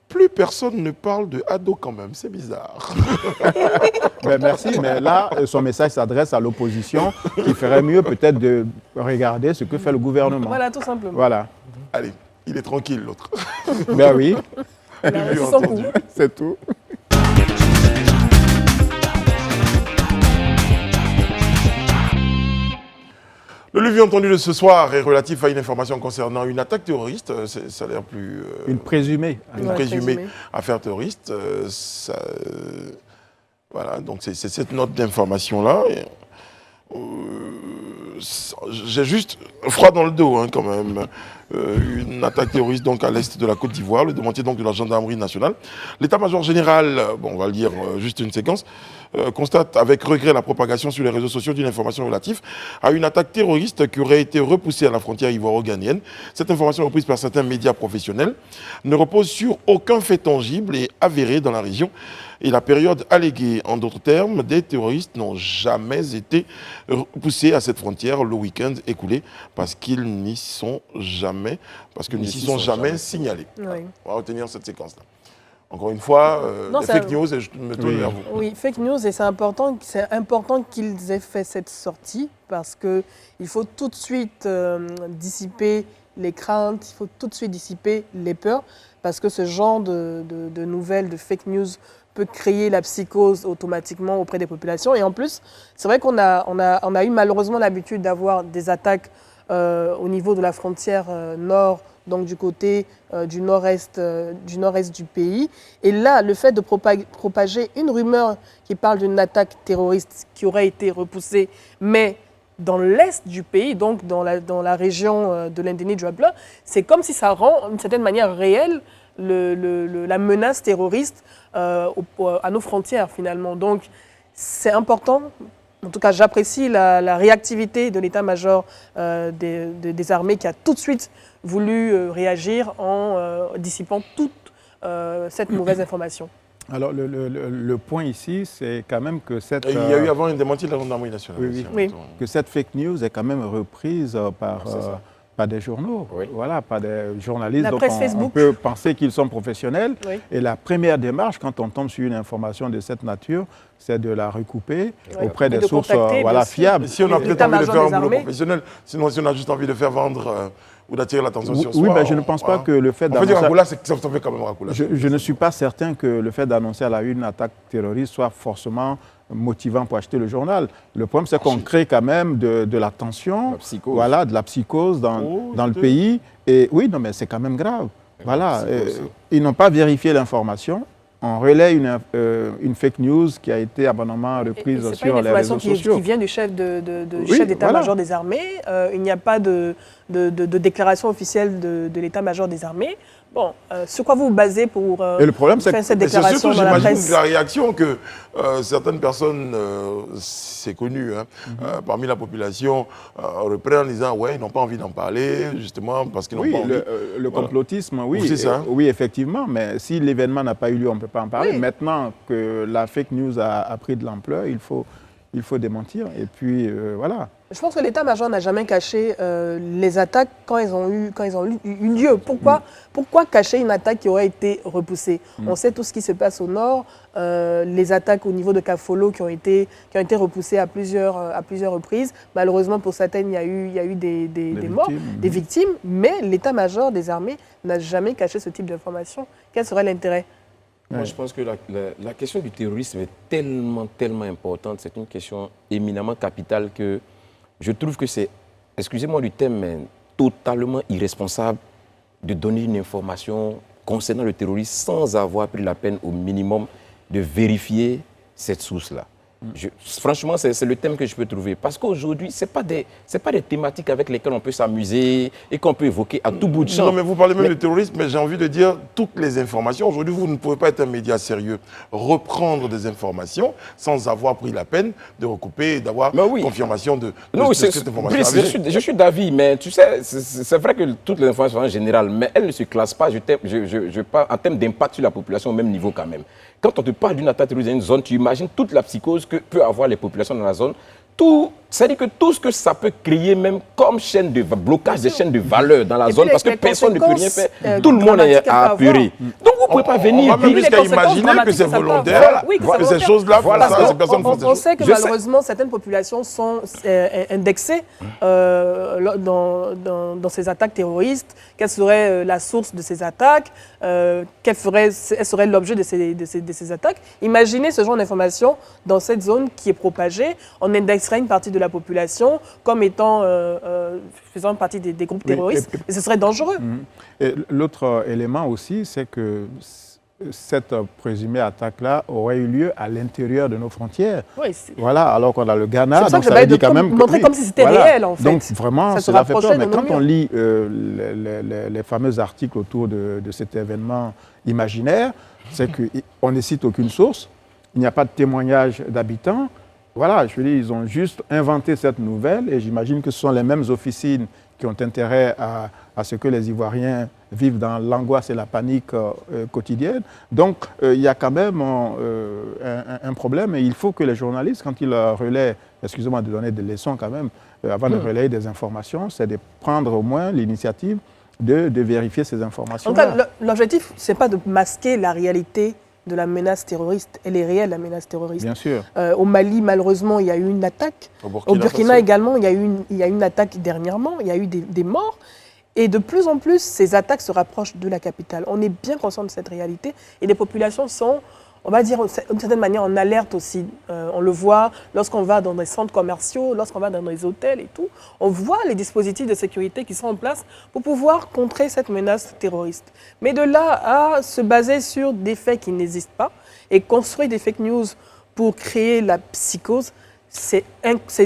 plus personne ne parle de ado quand même, c'est bizarre. Ben, merci, mais là, son message s'adresse à l'opposition qui ferait mieux peut-être de regarder ce que fait le gouvernement. Voilà, tout simplement. Voilà. Allez, il est tranquille l'autre. Ben oui, Il a Vu, réussi son entendu. coup. c'est tout. Le levier entendu de ce soir est relatif à une information concernant une attaque terroriste. Ça a l'air plus... Une présumée. une Ouais, présumée présumée. affaire terroriste. Voilà, donc c'est cette note d'information-là. J'ai juste froid dans le dos, hein, quand même. Une attaque terroriste donc à l'est de la Côte d'Ivoire, le demantier donc de la gendarmerie nationale. L'état-major général, bon, on va le dire juste une séquence, constate avec regret la propagation sur les réseaux sociaux d'une information relative à une attaque terroriste qui aurait été repoussée à la frontière ivoiro-ghanéenne. Cette information reprise par certains médias professionnels ne repose sur aucun fait tangible et avéré dans la région. Et la période alléguée, en d'autres termes, des terroristes n'ont jamais été poussés à cette frontière le week-end écoulé parce qu'ils n'y sont jamais, Ils s'y s'y sont sont jamais jamais. signalés. Oui. On va retenir cette séquence-là. Encore une fois, Non, les ça- fake news, et je me tourne Oui. vers vous. Oui, fake news, et c'est important qu'ils aient fait cette sortie parce qu'il faut tout de suite dissiper les craintes, il faut tout de suite dissiper les peurs parce que ce genre de nouvelles, de fake news peut créer la psychose automatiquement auprès des populations. Et en plus, c'est vrai qu'on a eu malheureusement l'habitude d'avoir des attaques au niveau de la frontière nord, donc du côté du nord-est du pays. Et là, le fait de propager une rumeur qui parle d'une attaque terroriste qui aurait été repoussée, mais dans l'est du pays, donc dans la région de l'Indéni-Djouabla, c'est comme si ça rend d'une certaine manière réelle la menace terroriste à nos frontières finalement. Donc c'est important. En tout cas, j'apprécie la réactivité de l'état-major des armées qui a tout de suite voulu réagir en dissipant toute cette mauvaise information. Alors, le point ici, c'est quand même que cette... Il y a eu avant une démentie de la gendarmerie nationale. Oui, aussi, oui. que cette fake news est quand même reprise par des journaux, Oui. voilà, par des journalistes. La Donc presse on Facebook. peut penser qu'ils sont professionnels. Oui. Et la première démarche, quand on tombe sur une information de cette nature, c'est de la recouper Oui. auprès Et des de sources contacter, bien sûr. fiables. Et si on a peut-être envie de L'état-major faire un des boulot armées. professionnel, sinon si on a juste envie de faire vendre ou d'attirer l'attention sur soi. Oui, mais je ne pense pas que le fait En fait, d'annoncer... Racoula, c'est que ça fait quand même Racoula. Je ne suis pas certain que le fait d'annoncer à la une attaque terroriste soit forcément motivant pour acheter le journal. Le problème, c'est qu'on crée quand même de la tension, La psychose. voilà, de la psychose dans le pays. Et oui, non, mais c'est quand même grave. Voilà, ils n'ont pas vérifié l'information. On relaie une fake news qui a été abondamment reprise sur les réseaux sociaux. C'est pas une information qui vient du chef Oui, chef d'état-major voilà. des armées. Il n'y a pas de déclaration officielle de l'état-major des armées. Bon, sur quoi vous vous basez pour Et le problème, c'est faire que- cette Mais c'est déclaration surtout, dans la j'imagine, presse? la réaction que certaines personnes, c'est connu, hein, parmi la population, reprennent en disant ouais, ils n'ont pas envie d'en parler, justement, parce qu'ils n'ont Oui, pas envie. le complotisme, oui, Oui, c'est ça. oui, effectivement, mais si l'événement n'a pas eu lieu, on ne peut pas en parler. Oui. Maintenant que la fake news a pris de l'ampleur, il faut démentir. Et puis, voilà. Je pense que l'état-major n'a jamais caché les attaques quand elles ont eu lieu. Pourquoi cacher une attaque qui aurait été repoussée? On sait tout ce qui se passe au nord, les attaques au niveau de Kafolo qui ont été repoussées à plusieurs reprises. Malheureusement, pour certaines, il y a eu des morts, victimes. des victimes, mais l'état-major des armées n'a jamais caché ce type d'information. Quel serait l'intérêt? Moi, je pense que la question du terrorisme est tellement, tellement importante. C'est une question éminemment capitale que je trouve que c'est, excusez-moi du terme, mais totalement irresponsable de donner une information concernant le terrorisme sans avoir pris la peine au minimum de vérifier cette source-là. Franchement, c'est le thème que je peux trouver. Parce qu'aujourd'hui, ce n'est pas des thématiques avec lesquelles on peut s'amuser et qu'on peut évoquer à tout bout de champ. Non, mais vous parlez même de terrorisme, mais j'ai envie de dire toutes les informations. Aujourd'hui, vous ne pouvez pas être un média sérieux, reprendre des informations sans avoir pris la peine de recouper et d'avoir confirmation de cette information. Brice, je suis d'avis, mais tu sais, c'est vrai que toutes les informations sont générales, mais elles ne se classent pas, je parle en termes d'impact sur la population au même niveau quand même. Quand on te parle d'une attaque terroriste dans une zone, tu imagines toute la psychose que peuvent avoir les populations dans la zone. C'est-à-dire que tout ce que ça peut créer, même comme chaîne de blocage des chaînes de valeur dans la zone, parce que personne ne peut rien faire, tout le monde est apeuré. Donc vous ne pouvez pas venir. On va même jusqu'à imaginer que c'est volontaire, que ces choses-là, ces personnes font ces choses. On sait que malheureusement, certaines populations sont indexées dans ces attaques terroristes. Quelle serait la source de ces attaques? Quel serait l'objet de ces attaques? Imaginez ce genre d'information dans cette zone qui est propagée. On indexerait une partie de la population comme étant faisant partie des groupes terroristes. Et ce serait dangereux. Et l'autre élément aussi, c'est que cette présumée attaque-là aurait eu lieu à l'intérieur de nos frontières. Oui, voilà, alors qu'on a le Ghana, c'est pour donc ça que ça veut dire quand même montrer comme si c'était réel, en fait. Donc vraiment, ça se cela fait peur. rapprochait Mais de nos quand on murs. lit les fameux articles autour de cet événement imaginaire, c'est qu'on ne cite aucune source, il n'y a pas de témoignage d'habitants. Voilà, je veux dire, ils ont juste inventé cette nouvelle et j'imagine que ce sont les mêmes officines qui ont intérêt à ce que les Ivoiriens vivent dans l'angoisse et la panique quotidienne. Donc, il y a quand même un problème et il faut que les journalistes, quand ils relaient, excusez-moi de donner des leçons quand même, avant de relayer des informations, c'est de prendre au moins l'initiative de vérifier ces informations. En tout cas, l'objectif, ce n'est pas de masquer la réalité de la menace terroriste. Elle est réelle, la menace terroriste. Bien sûr. Au Mali, malheureusement, il y a eu une attaque. Au Burkina également, il y a eu une attaque dernièrement. Il y a eu des morts. Et de plus en plus, ces attaques se rapprochent de la capitale. On est bien conscient de cette réalité. Et les populations sont, on va dire, d'une certaine manière, en alerte aussi. On le voit lorsqu'on va dans des centres commerciaux, lorsqu'on va dans des hôtels et tout. On voit les dispositifs de sécurité qui sont en place pour pouvoir contrer cette menace terroriste. Mais de là à se baser sur des faits qui n'existent pas et construire des fake news pour créer la psychose, c'est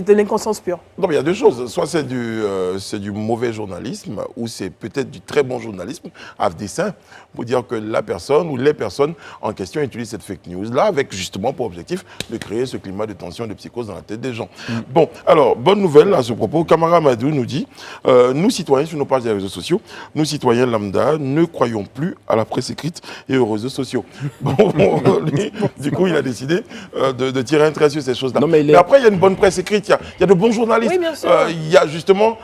de l'inconscience pure. Non, mais il y a deux choses. Soit c'est du mauvais journalisme, ou c'est peut-être du très bon journalisme à dessein, pour dire que la personne ou les personnes en question utilisent cette fake news-là avec justement pour objectif de créer ce climat de tension et de psychose dans la tête des gens. Bon, alors, bonne nouvelle à ce propos. Camara Madou nous dit, nous citoyens sur nos pages des réseaux sociaux, nous citoyens lambda, ne croyons plus à la presse écrite et aux réseaux sociaux. Bon, lui, du coup, il a décidé de tirer un trait sur ces choses-là. Mais après, il y a une bonne presse écrite, il y a de bons journalistes. Oui, bien sûr. Il y a justement...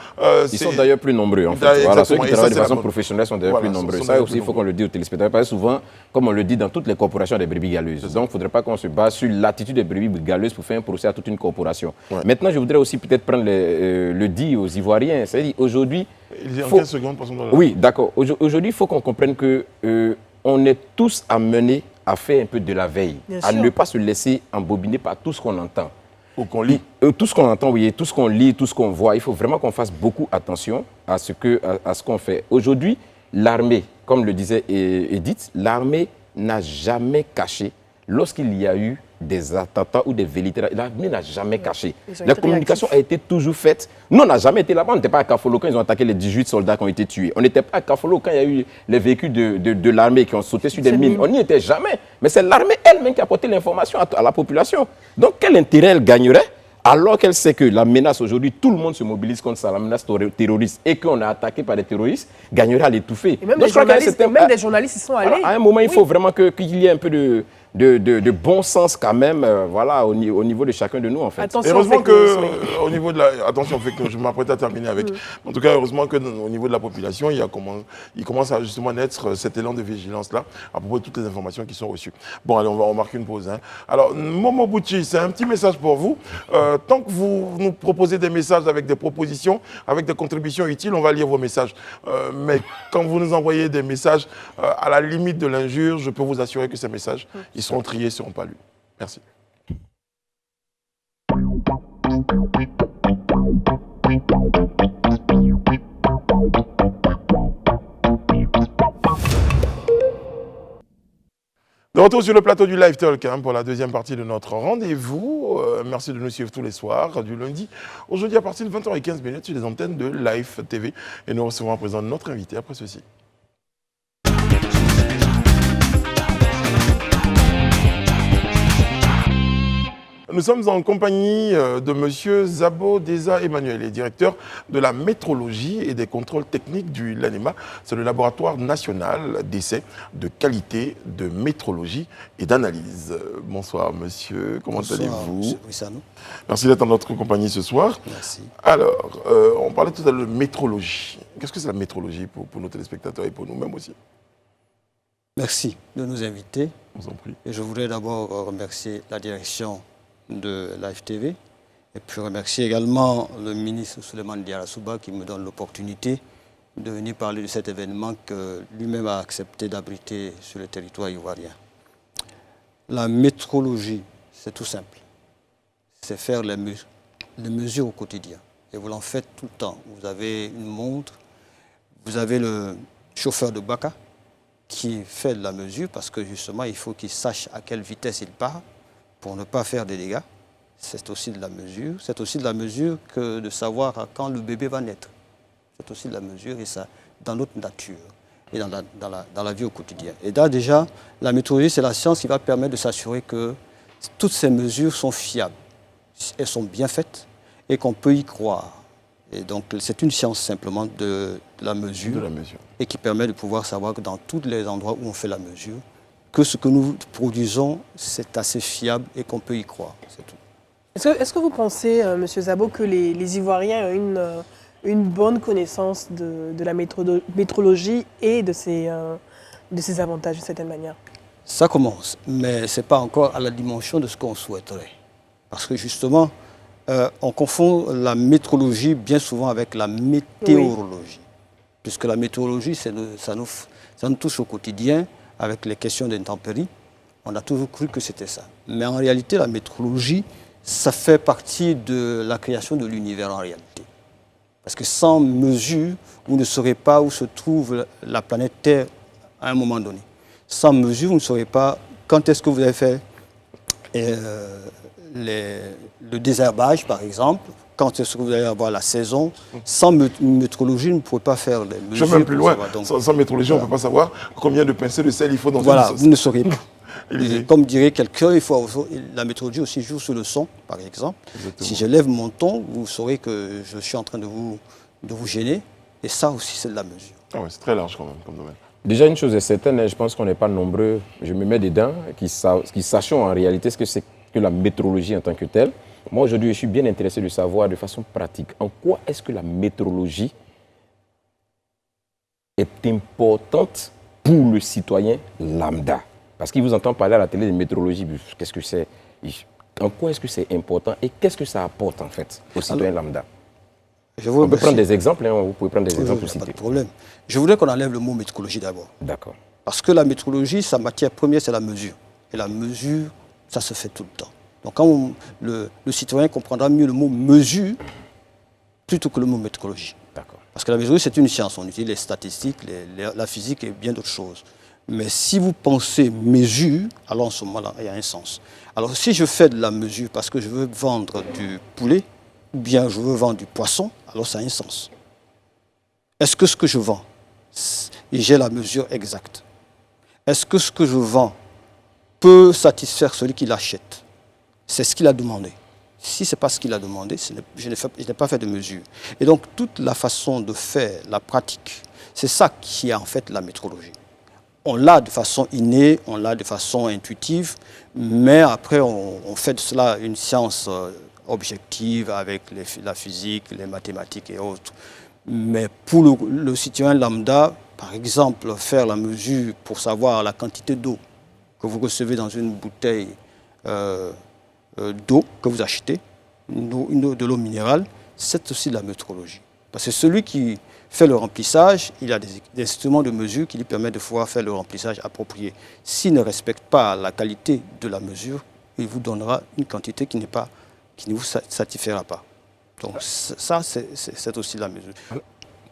Ils sont d'ailleurs plus nombreux, en fait. Voilà, ceux qui travaillent de façon professionnelle sont d'ailleurs plus nombreux. Ça aussi, il faut qu'on le dise aux téléspectateurs. Parce que souvent, comme on le dit dans toutes les corporations des brebis galeuses. Donc, il ne faudrait pas qu'on se base sur l'attitude des brebis galeuses pour faire un procès à toute une corporation. Ouais. Maintenant, je voudrais aussi peut-être prendre le dit aux Ivoiriens. C'est-à-dire, aujourd'hui... Il y a 15 secondes, passons dans la... Oui, d'accord. Aujourd'hui, il faut qu'on comprenne qu'on est tous amenés à faire un peu de la veille, à ne pas se laisser embobiner par tout ce qu'on entend. Ou qu'on lit. Tout ce qu'on entend, oui, tout ce qu'on lit, tout ce qu'on voit. Il faut vraiment qu'on fasse beaucoup attention à ce qu'on fait. Aujourd'hui, l'armée, comme le disait Edith, l'armée n'a jamais caché, lorsqu'il y a eu des attentats ou des velléités, l'armée n'a jamais caché. La communication a été toujours faite. Nous, on n'a jamais été là-bas. On n'était pas à Kafolo quand ils ont attaqué les 18 soldats qui ont été tués. On n'était pas à Kafolo quand il y a eu les véhicules de l'armée qui ont sauté sur des mines. On n'y était jamais. Mais c'est l'armée elle-même qui a apporté l'information à la population. Donc, quel intérêt elle gagnerait alors qu'elle sait que la menace aujourd'hui, tout le monde se mobilise contre ça, la menace terroriste, et qu'on est attaqué par des terroristes, gagnerait à l'étouffer. Et même des journalistes, ils sont allés. À un moment, il faut vraiment qu'il y ait un peu de bon sens quand même, voilà, au niveau de chacun de nous, en fait. Attention, heureusement qu'au niveau de la... Attention, je m'apprête à terminer avec. En tout cas, heureusement qu'au niveau de la population, il commence à justement naître cet élan de vigilance-là à propos de toutes les informations qui sont reçues. Bon, allez, on va remarquer une pause. Hein. Alors, Momo Bouchi, c'est un petit message pour vous. Tant que vous nous proposez des messages avec des propositions, avec des contributions utiles, on va lire vos messages. Mais quand vous nous envoyez des messages à la limite de l'injure, je peux vous assurer que ces messages, ils seront triés, ils ne seront pas lus. Merci. De retour sur le plateau du Live Talk pour la deuxième partie de notre rendez-vous. Merci de nous suivre tous les soirs du lundi. Aujourd'hui à partir de 20h15 sur les antennes de Live TV. Et nous recevons à présent notre invité après ceci. Nous sommes en compagnie de M. Zabo Deza Emmanuel, il est directeur de la métrologie et des contrôles techniques du LANEMA. C'est le laboratoire national d'essais de qualité de métrologie et d'analyse. Bonsoir monsieur, comment allez-vous? Merci d'être en notre compagnie ce soir. Merci. Alors, on parlait tout à l'heure de métrologie. Qu'est-ce que c'est la métrologie pour nos téléspectateurs et pour nous-mêmes aussi? Merci de nous inviter. Je vous en prie. Et je voudrais d'abord remercier la direction de Live TV et puis remercier également le ministre Souleymane Diarra-Souba qui me donne l'opportunité de venir parler de cet événement que lui-même a accepté d'abriter sur le territoire ivoirien. La métrologie, c'est tout simple. C'est faire les mesures au quotidien. Et vous l'en faites tout le temps. Vous avez une montre, vous avez le chauffeur de Baka qui fait de la mesure parce que justement il faut qu'il sache à quelle vitesse il part pour ne pas faire des dégâts. C'est aussi de la mesure. C'est aussi de la mesure que de savoir quand le bébé va naître. C'est aussi de la mesure et ça dans notre nature et dans la vie au quotidien. Et là déjà, la métrologie, c'est la science qui va permettre de s'assurer que toutes ces mesures sont fiables. Elles sont bien faites et qu'on peut y croire. Et donc c'est une science simplement de la mesure et qui permet de pouvoir savoir que dans tous les endroits où on fait la mesure, que ce que nous produisons, c'est assez fiable et qu'on peut y croire, c'est tout. Est-ce que vous pensez, M. Zabo, que les Ivoiriens ont une bonne connaissance de la métrologie et de ses avantages, d'une certaine manière? Ça commence, mais ce n'est pas encore à la dimension de ce qu'on souhaiterait. Parce que justement, on confond la métrologie bien souvent avec la météorologie. Oui. Puisque la météorologie, ça nous touche au quotidien, avec les questions d'intempéries, on a toujours cru que c'était ça. Mais en réalité, la métrologie, ça fait partie de la création de l'univers en réalité. Parce que sans mesure, vous ne saurez pas où se trouve la planète Terre à un moment donné. Sans mesure, vous ne saurez pas quand est-ce que vous avez fait Et le désherbage, par exemple, quand est-ce que vous allez avoir la saison, sans métrologie, vous ne pouvez pas faire les mesures. Je vais même plus loin. Donc, Sans métrologie, on ne peut pas savoir combien de pincées de sel il faut dans voilà, une sauce. vous ne saurez pas. Et comme dirait quelqu'un, la métrologie aussi joue sur le son, par exemple. Exactement. Si je lève mon ton, vous saurez que je suis en train de vous gêner. Et ça aussi, c'est de la mesure. Ah ouais, c'est très large quand même comme domaine. Déjà, une chose est certaine, je pense qu'on n'est pas nombreux, je me mets dedans, qui sachons en réalité ce que c'est que la métrologie en tant que telle. Moi, aujourd'hui, je suis bien intéressé de savoir de façon pratique en quoi est-ce que la métrologie est importante pour le citoyen lambda. Parce qu'il vous entend parler à la télé de métrologie, qu'est-ce que c'est? En quoi est-ce que c'est important et qu'est-ce que ça apporte en fait au citoyen lambda? On peut prendre des exemples, hein, vous pouvez prendre des exemples pour citer. Pas de problème. Je voudrais qu'on enlève le mot métrologie d'abord. D'accord. Parce que la métrologie, sa matière première, c'est la mesure. Et la mesure, ça se fait tout le temps. Donc quand le citoyen comprendra mieux le mot mesure plutôt que le mot métrologie. D'accord. Parce que la mesure, c'est une science. On utilise les statistiques, la physique et bien d'autres choses. Mais si vous pensez mesure, alors en ce moment-là, il y a un sens. Alors si je fais de la mesure parce que je veux vendre du poulet, ou bien je veux vendre du poisson, alors ça a un sens. Est-ce que ce que je vends, j'ai la mesure exacte? Est-ce que ce que je vends peut satisfaire celui qui l'achète? C'est ce qu'il a demandé. Si ce n'est pas ce qu'il a demandé, je n'ai pas fait de mesure. Et donc toute la façon de faire, la pratique, c'est ça qui est en fait la métrologie. On l'a de façon innée, on l'a de façon intuitive, mais après on fait de cela une science objective avec la physique, les mathématiques et autres. Mais pour le citoyen lambda, par exemple, faire la mesure pour savoir la quantité d'eau que vous recevez dans une bouteille d'eau que vous achetez, de l'eau minérale, c'est aussi de la métrologie. Parce que celui qui fait le remplissage, il a des instruments de mesure qui lui permettent de pouvoir faire le remplissage approprié. S'il ne respecte pas la qualité de la mesure, il vous donnera une quantité qui ne vous satisfera pas. Donc ça, c'est aussi la mesure.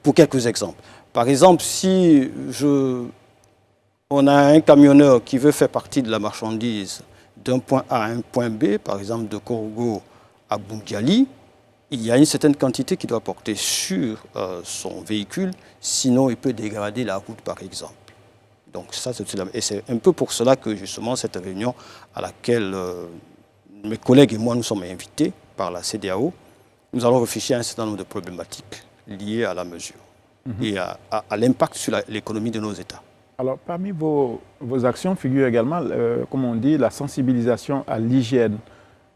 Pour quelques exemples. Par exemple, si on a un camionneur qui veut faire partie de la marchandise d'un point A à un point B, par exemple de Korogo à Bundiali, il y a une certaine quantité qu'il doit porter sur son véhicule, sinon il peut dégrader la route, par exemple. Donc ça, c'est un peu pour cela que justement cette réunion à laquelle mes collègues et moi nous sommes invités par la CEDEAO, nous allons réfléchir à un certain nombre de problématiques liées à la mesure et à l'impact sur l'économie de nos États. Alors, parmi vos actions figure également, comme on dit, la sensibilisation à l'hygiène.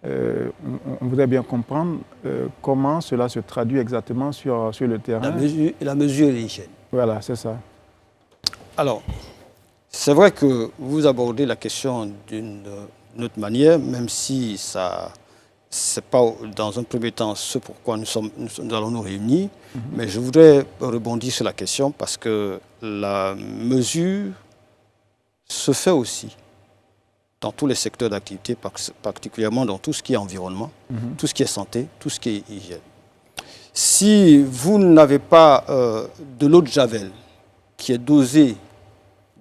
On voudrait bien comprendre comment cela se traduit exactement sur le terrain. La mesure et l'hygiène. Voilà, c'est ça. Alors, c'est vrai que vous abordez la question d'une autre manière, même si ça c'est pas dans un premier temps ce pourquoi nous allons nous réunir, mais je voudrais rebondir sur la question parce que la mesure se fait aussi dans tous les secteurs d'activité, particulièrement dans tout ce qui est environnement, tout ce qui est santé, tout ce qui est hygiène. Si vous n'avez pas de l'eau de Javel qui est dosée,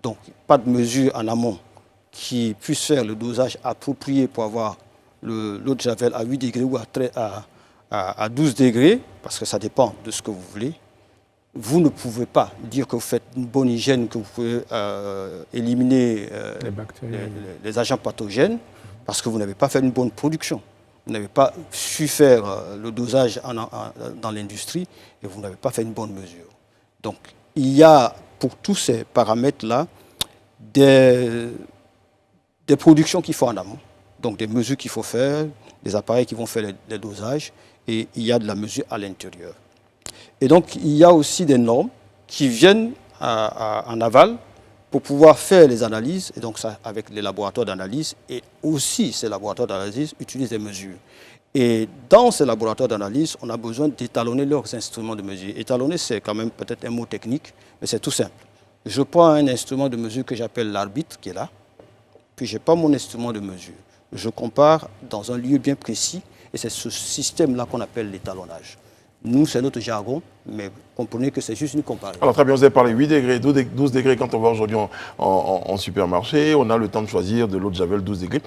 donc pas de mesure en amont, qui puisse faire le dosage approprié pour avoir l'eau de Javel à 8 degrés ou à 12 degrés, parce que ça dépend de ce que vous voulez, vous ne pouvez pas dire que vous faites une bonne hygiène, que vous pouvez éliminer les agents pathogènes, parce que vous n'avez pas fait une bonne production. Vous n'avez pas su faire le dosage dans l'industrie et vous n'avez pas fait une bonne mesure. Donc, il y a pour tous ces paramètres-là des productions qu'il faut en amont. Donc, des mesures qu'il faut faire, des appareils qui vont faire les dosages et il y a de la mesure à l'intérieur. Et donc, il y a aussi des normes qui viennent en aval pour pouvoir faire les analyses, et donc ça avec les laboratoires d'analyse, et aussi ces laboratoires d'analyse utilisent des mesures. Et dans ces laboratoires d'analyse, on a besoin d'étalonner leurs instruments de mesure. Étalonner, c'est quand même peut-être un mot technique, mais c'est tout simple. Je prends un instrument de mesure que j'appelle l'arbitre, qui est là, puis je n'ai pas mon instrument de mesure. Je compare dans un lieu bien précis, et c'est ce système-là qu'on appelle l'étalonnage. Nous, c'est notre jargon, mais comprenez que c'est juste une comparaison. Alors très bien, vous avez parlé 8 degrés, 12 degrés quand on va aujourd'hui en supermarché. On a le temps de choisir de l'eau de Javel 12 degrés.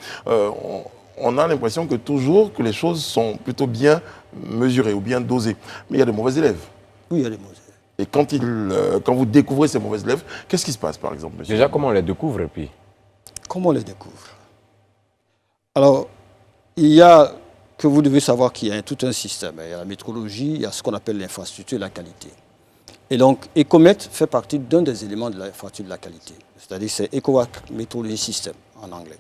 on a l'impression que toujours que les choses sont plutôt bien mesurées ou bien dosées. Mais il y a de mauvais élèves. Oui, il y a des mauvais élèves. Et quand vous découvrez ces mauvais élèves, qu'est-ce qui se passe, par exemple, monsieur? Déjà, comment on les découvre, et puis? Comment on les découvre? Alors, il y a que vous devez savoir qu'il y a tout un système. Il y a la métrologie, il y a ce qu'on appelle l'infrastructure et la qualité. Et donc, Ecomet fait partie d'un des éléments de l'infrastructure de la qualité. C'est-à-dire c'est ECOWAC Metrology System en anglais.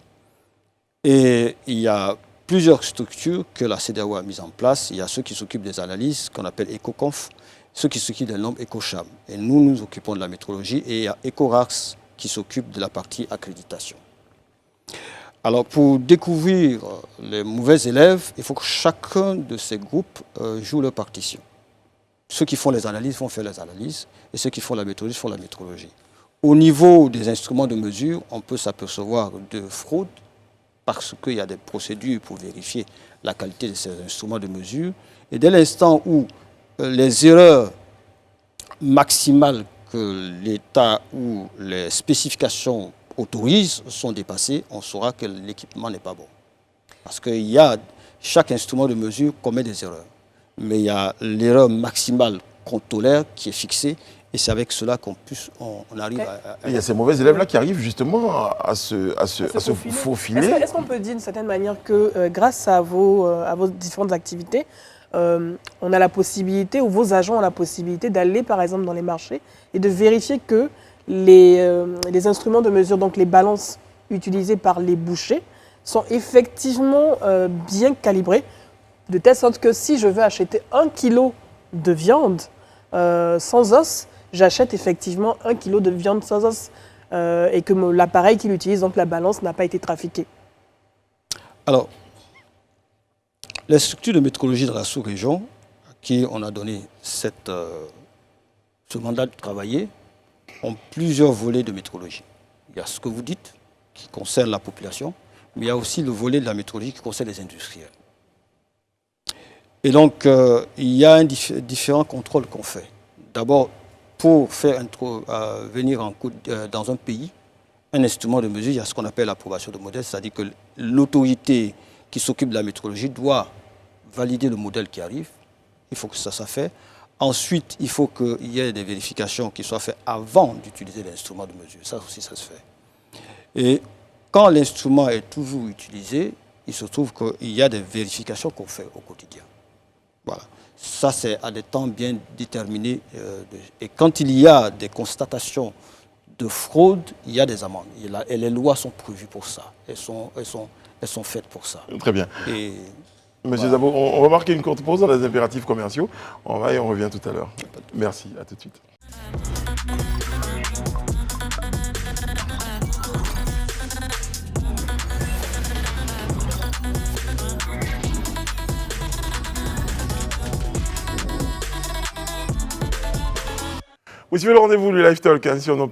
Et il y a plusieurs structures que la CEDEAO a mises en place. Il y a ceux qui s'occupent des analyses, qu'on appelle EcoConf, ceux qui s'occupent des normes EcoCham. Et nous, nous occupons de la métrologie. Et il y a EcoRax qui s'occupe de la partie accréditation. Alors, pour découvrir les mauvais élèves, il faut que chacun de ces groupes joue leur partition. Ceux qui font les analyses vont faire les analyses et ceux qui font la métrologie font la métrologie. Au niveau des instruments de mesure, on peut s'apercevoir de fraude parce qu'il y a des procédures pour vérifier la qualité de ces instruments de mesure. Et dès l'instant où les erreurs maximales que l'État ou les spécifications autorisent sont dépassées, on saura que l'équipement n'est pas bon. Parce que chaque instrument de mesure commet des erreurs. Mais il y a l'erreur maximale qu'on tolère qui est fixée et c'est avec cela qu'on arrive à... Il y a ces mauvais élèves-là qui arrivent justement à se faufiler. Est-ce qu'on peut dire d'une certaine manière que grâce à vos différentes activités, on a la possibilité, ou vos agents ont la possibilité d'aller par exemple dans les marchés et de vérifier que les instruments de mesure, donc les balances utilisées par les bouchers, sont effectivement bien calibrés, de telle sorte que si je veux acheter 1 kilo de viande sans os, j'achète effectivement 1 kilo de viande sans os et que l'appareil qu'il utilise, donc la balance, n'a pas été trafiqué. Alors, les structures de métrologie de la sous-région, à qui on a donné ce mandat de travailler, ont plusieurs volets de métrologie. Il y a ce que vous dites, qui concerne la population, mais il y a aussi le volet de la métrologie qui concerne les industriels. Et donc, il y a différents contrôles qu'on fait. D'abord, pour faire venir dans un pays, un instrument de mesure, il y a ce qu'on appelle l'approbation de modèle, c'est-à-dire que l'autorité qui s'occupe de la métrologie doit valider le modèle qui arrive. Il faut que ça soit fait. Ensuite, il faut qu'il y ait des vérifications qui soient faites avant d'utiliser l'instrument de mesure. Ça aussi, ça se fait. Et quand l'instrument est toujours utilisé, il se trouve qu'il y a des vérifications qu'on fait au quotidien. Voilà. Ça, c'est à des temps bien déterminés. Et quand il y a des constatations de fraude, il y a des amendes. Et les lois sont prévues pour ça. Elles sont faites pour ça. Très bien. Et Monsieur Zabo, on va marquer une courte pause dans les impératifs commerciaux. On va et on revient tout à l'heure. Merci, à tout de suite. Vous suivez le rendez-vous du Live Talk sur nos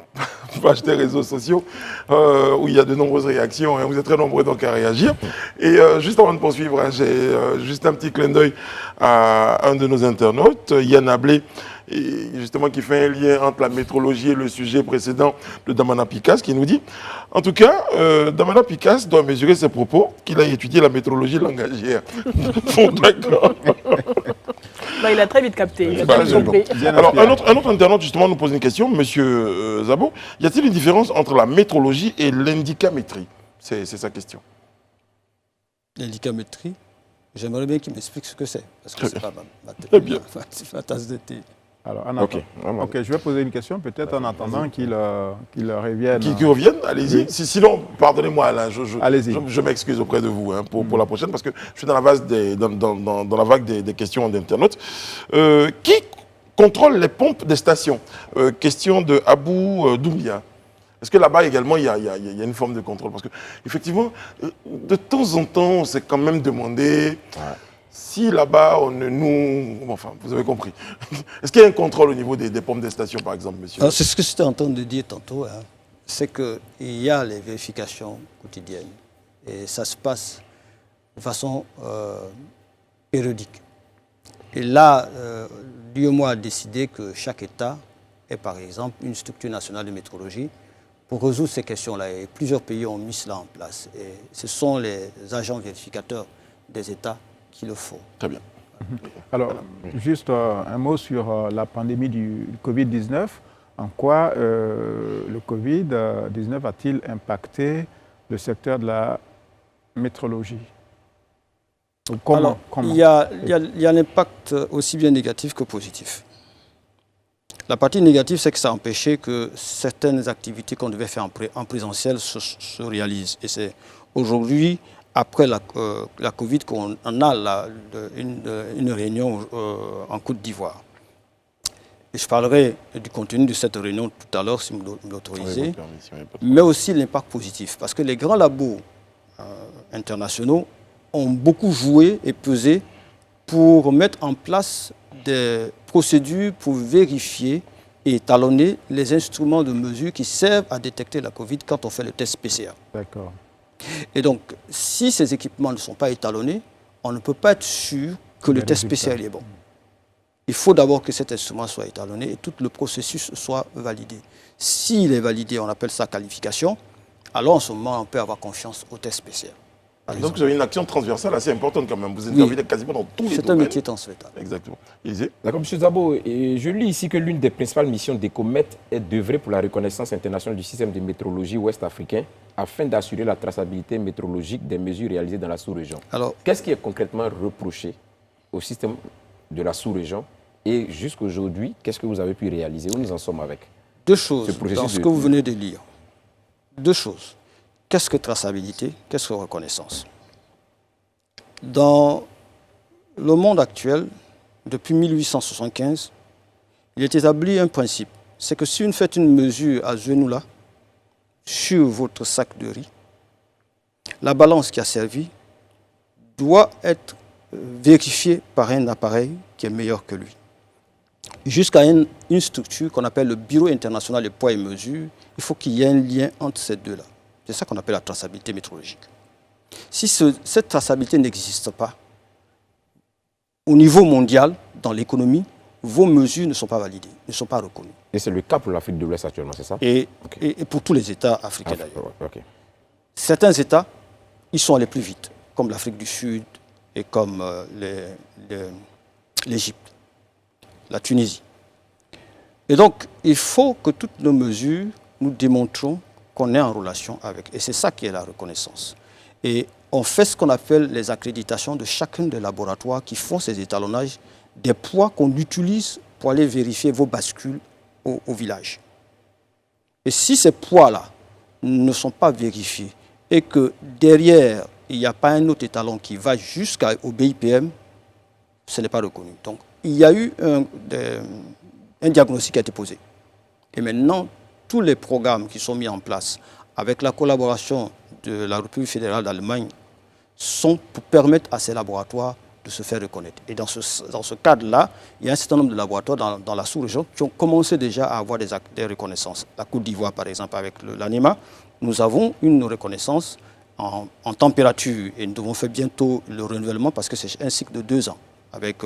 pages des réseaux sociaux où il y a de nombreuses réactions. Vous êtes très nombreux donc à réagir. Et juste avant de poursuivre, j'ai juste un petit clin d'œil à un de nos internautes, Yann Ablé, justement qui fait un lien entre la métrologie et le sujet précédent de Damana Picasse, qui nous dit, en tout cas, Damana Picasse doit mesurer ses propos qu'il a étudié la métrologie langagière. Bon, d'accord. Non, il a très vite capté. Il a Bah, très vite compris. Alors, un autre internaute, justement, nous pose une question. Monsieur Zabo, y a-t-il une différence entre la métrologie et l'indicamétrie? C'est sa question. l'indicamétrie, j'aimerais bien qu'il m'explique ce que c'est. Parce que c'est pas ma tasse de thé. Alors, ok, je vais poser une question, peut-être en attendant qu'il revienne. Qu'il revienne, allez-y. Oui. Sinon, pardonnez-moi, Alain, je m'excuse auprès de vous pour la prochaine, parce que je suis dans la vague des questions d'internautes. Qui contrôle les pompes des stations? Question de Abou Doumbia. Est-ce que là-bas également, il y a une forme de contrôle? Parce qu'effectivement, de temps en temps, on s'est quand même demandé... Ouais. Si là-bas, enfin, vous avez compris. Est-ce qu'il y a un contrôle au niveau des pompes des stations, par exemple, monsieur? C'est ce que j'étais en train de dire tantôt. Hein. C'est qu'il y a les vérifications quotidiennes. Et ça se passe de façon périodique. Et là, l'UEMOA a décidé que chaque État ait, par exemple, une structure nationale de métrologie pour résoudre ces questions-là. Et plusieurs pays ont mis cela en place. Et ce sont les agents vérificateurs des États qui le font. Très bien. Alors, juste un mot sur la pandémie du Covid-19. En quoi le Covid-19 a-t-il impacté le secteur de la métrologie? Alors, il y a un impact aussi bien négatif que positif. La partie négative, c'est que ça a empêché que certaines activités qu'on devait faire en présentiel se réalisent. Et c'est aujourd'hui, après la Covid, qu'on a une réunion en Côte d'Ivoire. Et je parlerai du contenu de cette réunion tout à l'heure, si vous l'autorisez, mais aussi l'impact positif. Parce que les grands labos internationaux ont beaucoup joué et pesé pour mettre en place des procédures pour vérifier et étalonner les instruments de mesure qui servent à détecter la Covid quand on fait le test PCR. D'accord. Et donc, si ces équipements ne sont pas étalonnés, on ne peut pas être sûr que le test PCR est bon. Il faut d'abord que cet instrument soit étalonné et tout le processus soit validé. S'il est validé, on appelle ça qualification, alors en ce moment, on peut avoir confiance au test PCR. Donc vous avez une action transversale assez importante quand même. Vous intervenez quasiment dans tous les domaines. C'est un métier transversal. Exactement. Élisée? D'accord, M. Zabo, et je lis ici que l'une des principales missions d'ECOMET est d'œuvrer pour la reconnaissance internationale du système de métrologie ouest-africain afin d'assurer la traçabilité métrologique des mesures réalisées dans la sous-région. Alors, qu'est-ce qui est concrètement reproché au système de la sous-région et jusqu'aujourd'hui, qu'est-ce que vous avez pu réaliser? Où nous en sommes avec? Deux choses dans ce que vous venez de lire. Deux choses. Qu'est-ce que traçabilité? Qu'est-ce que reconnaissance? Dans le monde actuel, depuis 1875, il est établi un principe. C'est que si vous faites une mesure à ce genou-là, sur votre sac de riz, la balance qui a servi doit être vérifiée par un appareil qui est meilleur que lui. Jusqu'à une structure qu'on appelle le Bureau international des poids et mesures, il faut qu'il y ait un lien entre ces deux-là. C'est ça qu'on appelle la traçabilité métrologique. Si cette traçabilité n'existe pas, au niveau mondial, dans l'économie, vos mesures ne sont pas validées, ne sont pas reconnues. Et c'est le cas pour l'Afrique de l'Ouest actuellement, c'est ça? Et pour tous les États africains d'ailleurs. Okay. Certains États, ils sont allés plus vite, comme l'Afrique du Sud et comme l'Égypte, la Tunisie. Et donc, il faut que toutes nos mesures, nous démontrons qu'on est en relation avec. Et c'est ça qui est la reconnaissance. Et on fait ce qu'on appelle les accréditations de chacun des laboratoires qui font ces étalonnages des poids qu'on utilise pour aller vérifier vos bascules au village. Et si ces poids-là ne sont pas vérifiés et que derrière, il n'y a pas un autre étalon qui va jusqu'au BIPM, ce n'est pas reconnu. Donc, il y a eu un diagnostic qui a été posé. Et maintenant, tous les programmes qui sont mis en place avec la collaboration de la République fédérale d'Allemagne sont pour permettre à ces laboratoires de se faire reconnaître. Et dans ce cadre-là, il y a un certain nombre de laboratoires dans la sous-région qui ont commencé déjà à avoir des reconnaissances. La Côte d'Ivoire, par exemple, avec l'ANEMA, nous avons une reconnaissance en température et nous devons faire bientôt le renouvellement parce que c'est un cycle de 2 ans avec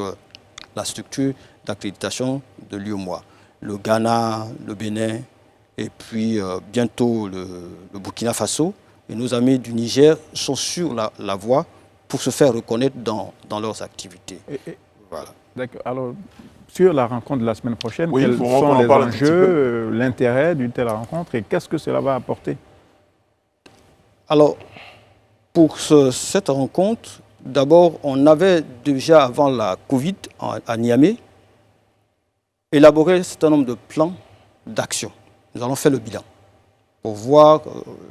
la structure d'accréditation de l'UEMOA. Le Ghana, le Bénin, et puis bientôt le Burkina Faso. Et nos amis du Niger sont sur la voie pour se faire reconnaître dans leurs activités. Voilà. D'accord. Alors, sur la rencontre de la semaine prochaine, quels sont les enjeux, l'intérêt d'une telle rencontre et qu'est-ce que cela va apporter? Alors, pour cette rencontre, d'abord, on avait déjà, avant la Covid, à Niamey, élaboré un certain nombre de plans d'action. Nous allons faire le bilan pour voir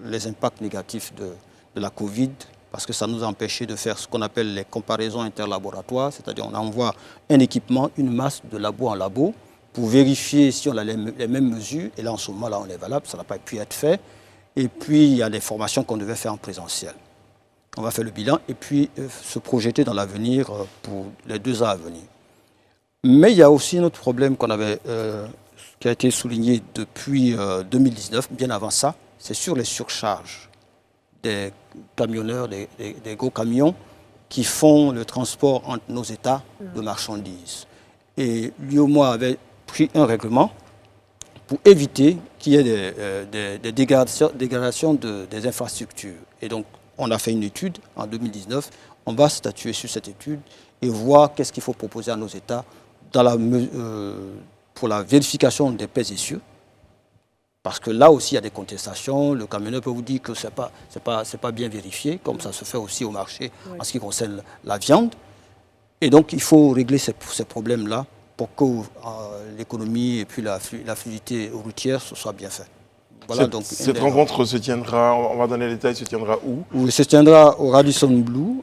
les impacts négatifs de la Covid, parce que ça nous a empêché de faire ce qu'on appelle les comparaisons interlaboratoires, c'est-à-dire on envoie un équipement, une masse de labo en labo, pour vérifier si on a les mêmes mesures, et là en ce moment-là on est valable, ça n'a pas pu être fait, et puis il y a des formations qu'on devait faire en présentiel. On va faire le bilan et puis se projeter dans l'avenir pour les 2 ans à venir. Mais il y a aussi un autre problème qui a été souligné depuis 2019, bien avant ça, c'est sur les surcharges des camionneurs, des gros camions qui font le transport entre nos États de marchandises. Et l'UEMOA avait pris un règlement pour éviter qu'il y ait des dégradations des infrastructures. Et donc, on a fait une étude en 2019. On va statuer sur cette étude et voir qu'est-ce qu'il faut proposer à nos États pour la vérification des pèses et cieux. Parce que là aussi, il y a des contestations. Le camionneur peut vous dire que ce n'est pas bien vérifié, comme ça se fait aussi au marché en ce qui concerne la viande. Et donc, il faut régler ces problèmes-là pour que l'économie et puis la fluidité routière se soit bien fait. Voilà, donc, cette rencontre se tiendra, on va donner les détails, se tiendra où? Oui, se tiendra au Radisson Blu.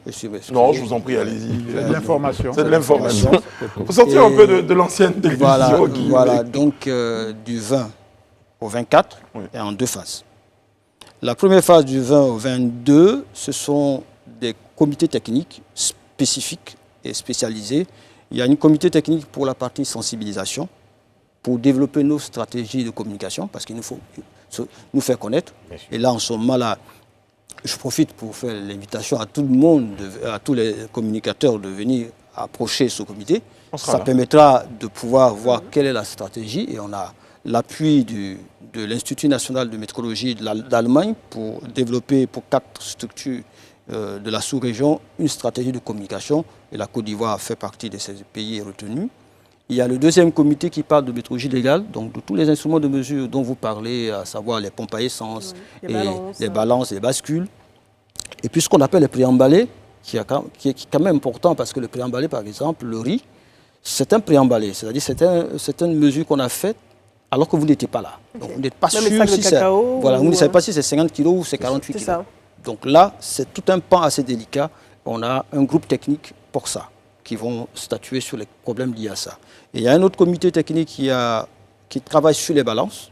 Non, je vous en prie, allez-y. C'est de l'information. C'est de l'information. Il faut sortir un peu de l'ancienne télévision. Voilà, donc du 20 au 24, et en 2 phases. La première phase du 20 au 22, ce sont des comités techniques spécifiques et spécialisés. Il y a une comité technique pour la partie sensibilisation, pour développer nos stratégies de communication, parce qu'il nous faut nous faire connaître. Et là, en ce moment-là, je profite pour faire l'invitation à tout le monde, à tous les communicateurs de venir approcher ce comité. Ça permettra de pouvoir voir quelle est la stratégie, et on a l'appui de l'Institut national de métrologie d'Allemagne pour développer pour 4 structures de la sous-région une stratégie de communication. Et la Côte d'Ivoire fait partie de ces pays retenus. Il y a le deuxième comité qui parle de métrologie légale, donc de tous les instruments de mesure dont vous parlez, à savoir les pompes à essence, les balances, les bascules. Et puis ce qu'on appelle les préemballés, qui est quand même important parce que le préemballé, par exemple, le riz, c'est un préemballé, c'est-à-dire c'est une mesure qu'on a faite alors que vous n'étiez pas là. Donc vous n'êtes pas sûr si c'est... Voilà, vous ne savez pas si c'est 50 kg ou c'est 48 kg. Ça. Donc là, c'est tout un pan assez délicat. On a un groupe technique pour ça, qui vont statuer sur les problèmes liés à ça. Et il y a un autre comité technique qui travaille sur les balances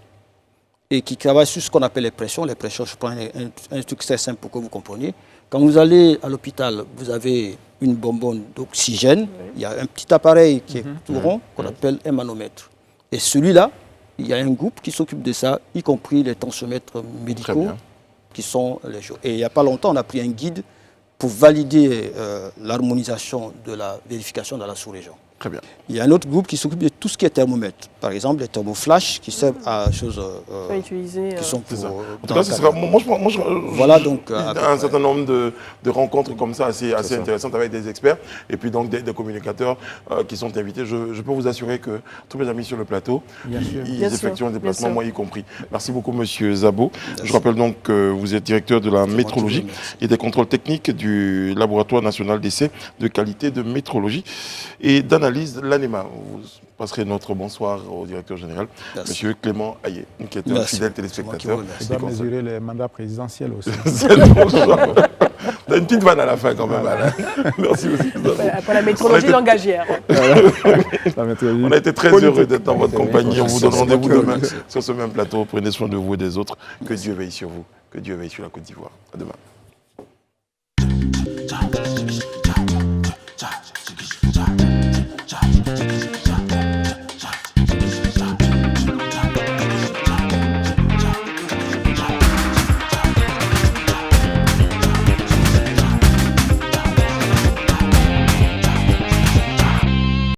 et qui travaille sur ce qu'on appelle les pressions. Les pressions, je prends un truc très simple pour que vous compreniez. Quand vous allez à l'hôpital, vous avez une bonbonne d'oxygène. Il y a un petit appareil qui est tout rond qu'on appelle un manomètre. Et celui-là, il y a un groupe qui s'occupe de ça, y compris les tensiomètres médicaux, qui sont les jours. Et il n'y a pas longtemps, on a pris un guide pour valider l'harmonisation de la vérification dans la sous-région. Très bien. Il y a un autre groupe qui s'occupe de tout ce qui est thermomètre. Par exemple, les thermoflash qui servent à choses qui sont pour... En tout cas, ce sera, voilà, donc, un certain nombre de rencontres comme ça assez intéressantes avec des experts et puis donc des communicateurs qui sont invités. Je peux vous assurer que tous mes amis sur le plateau, ils effectuent un déplacement, moi y compris. Merci beaucoup, monsieur Zabo. Merci. Je rappelle donc que vous êtes directeur de la métrologie et des contrôles techniques du Laboratoire national d'essai de qualité de métrologie et d'analyse, l'ANEMA. Vous passerez notre bonsoir au directeur général, monsieur Clément Ayé, qui est un fidèle téléspectateur. Il doit mesurer les mandats présidentiels aussi. T'as une petite vanne à la fin quand même, Alain. Merci aussi. Pour la métrologie langagière. On a été très heureux d'être dans votre compagnie. On vous donne rendez-vous demain sur ce même plateau. Prenez soin de vous et des autres. Que Dieu veille sur vous. Que Dieu veille sur la Côte d'Ivoire. À demain.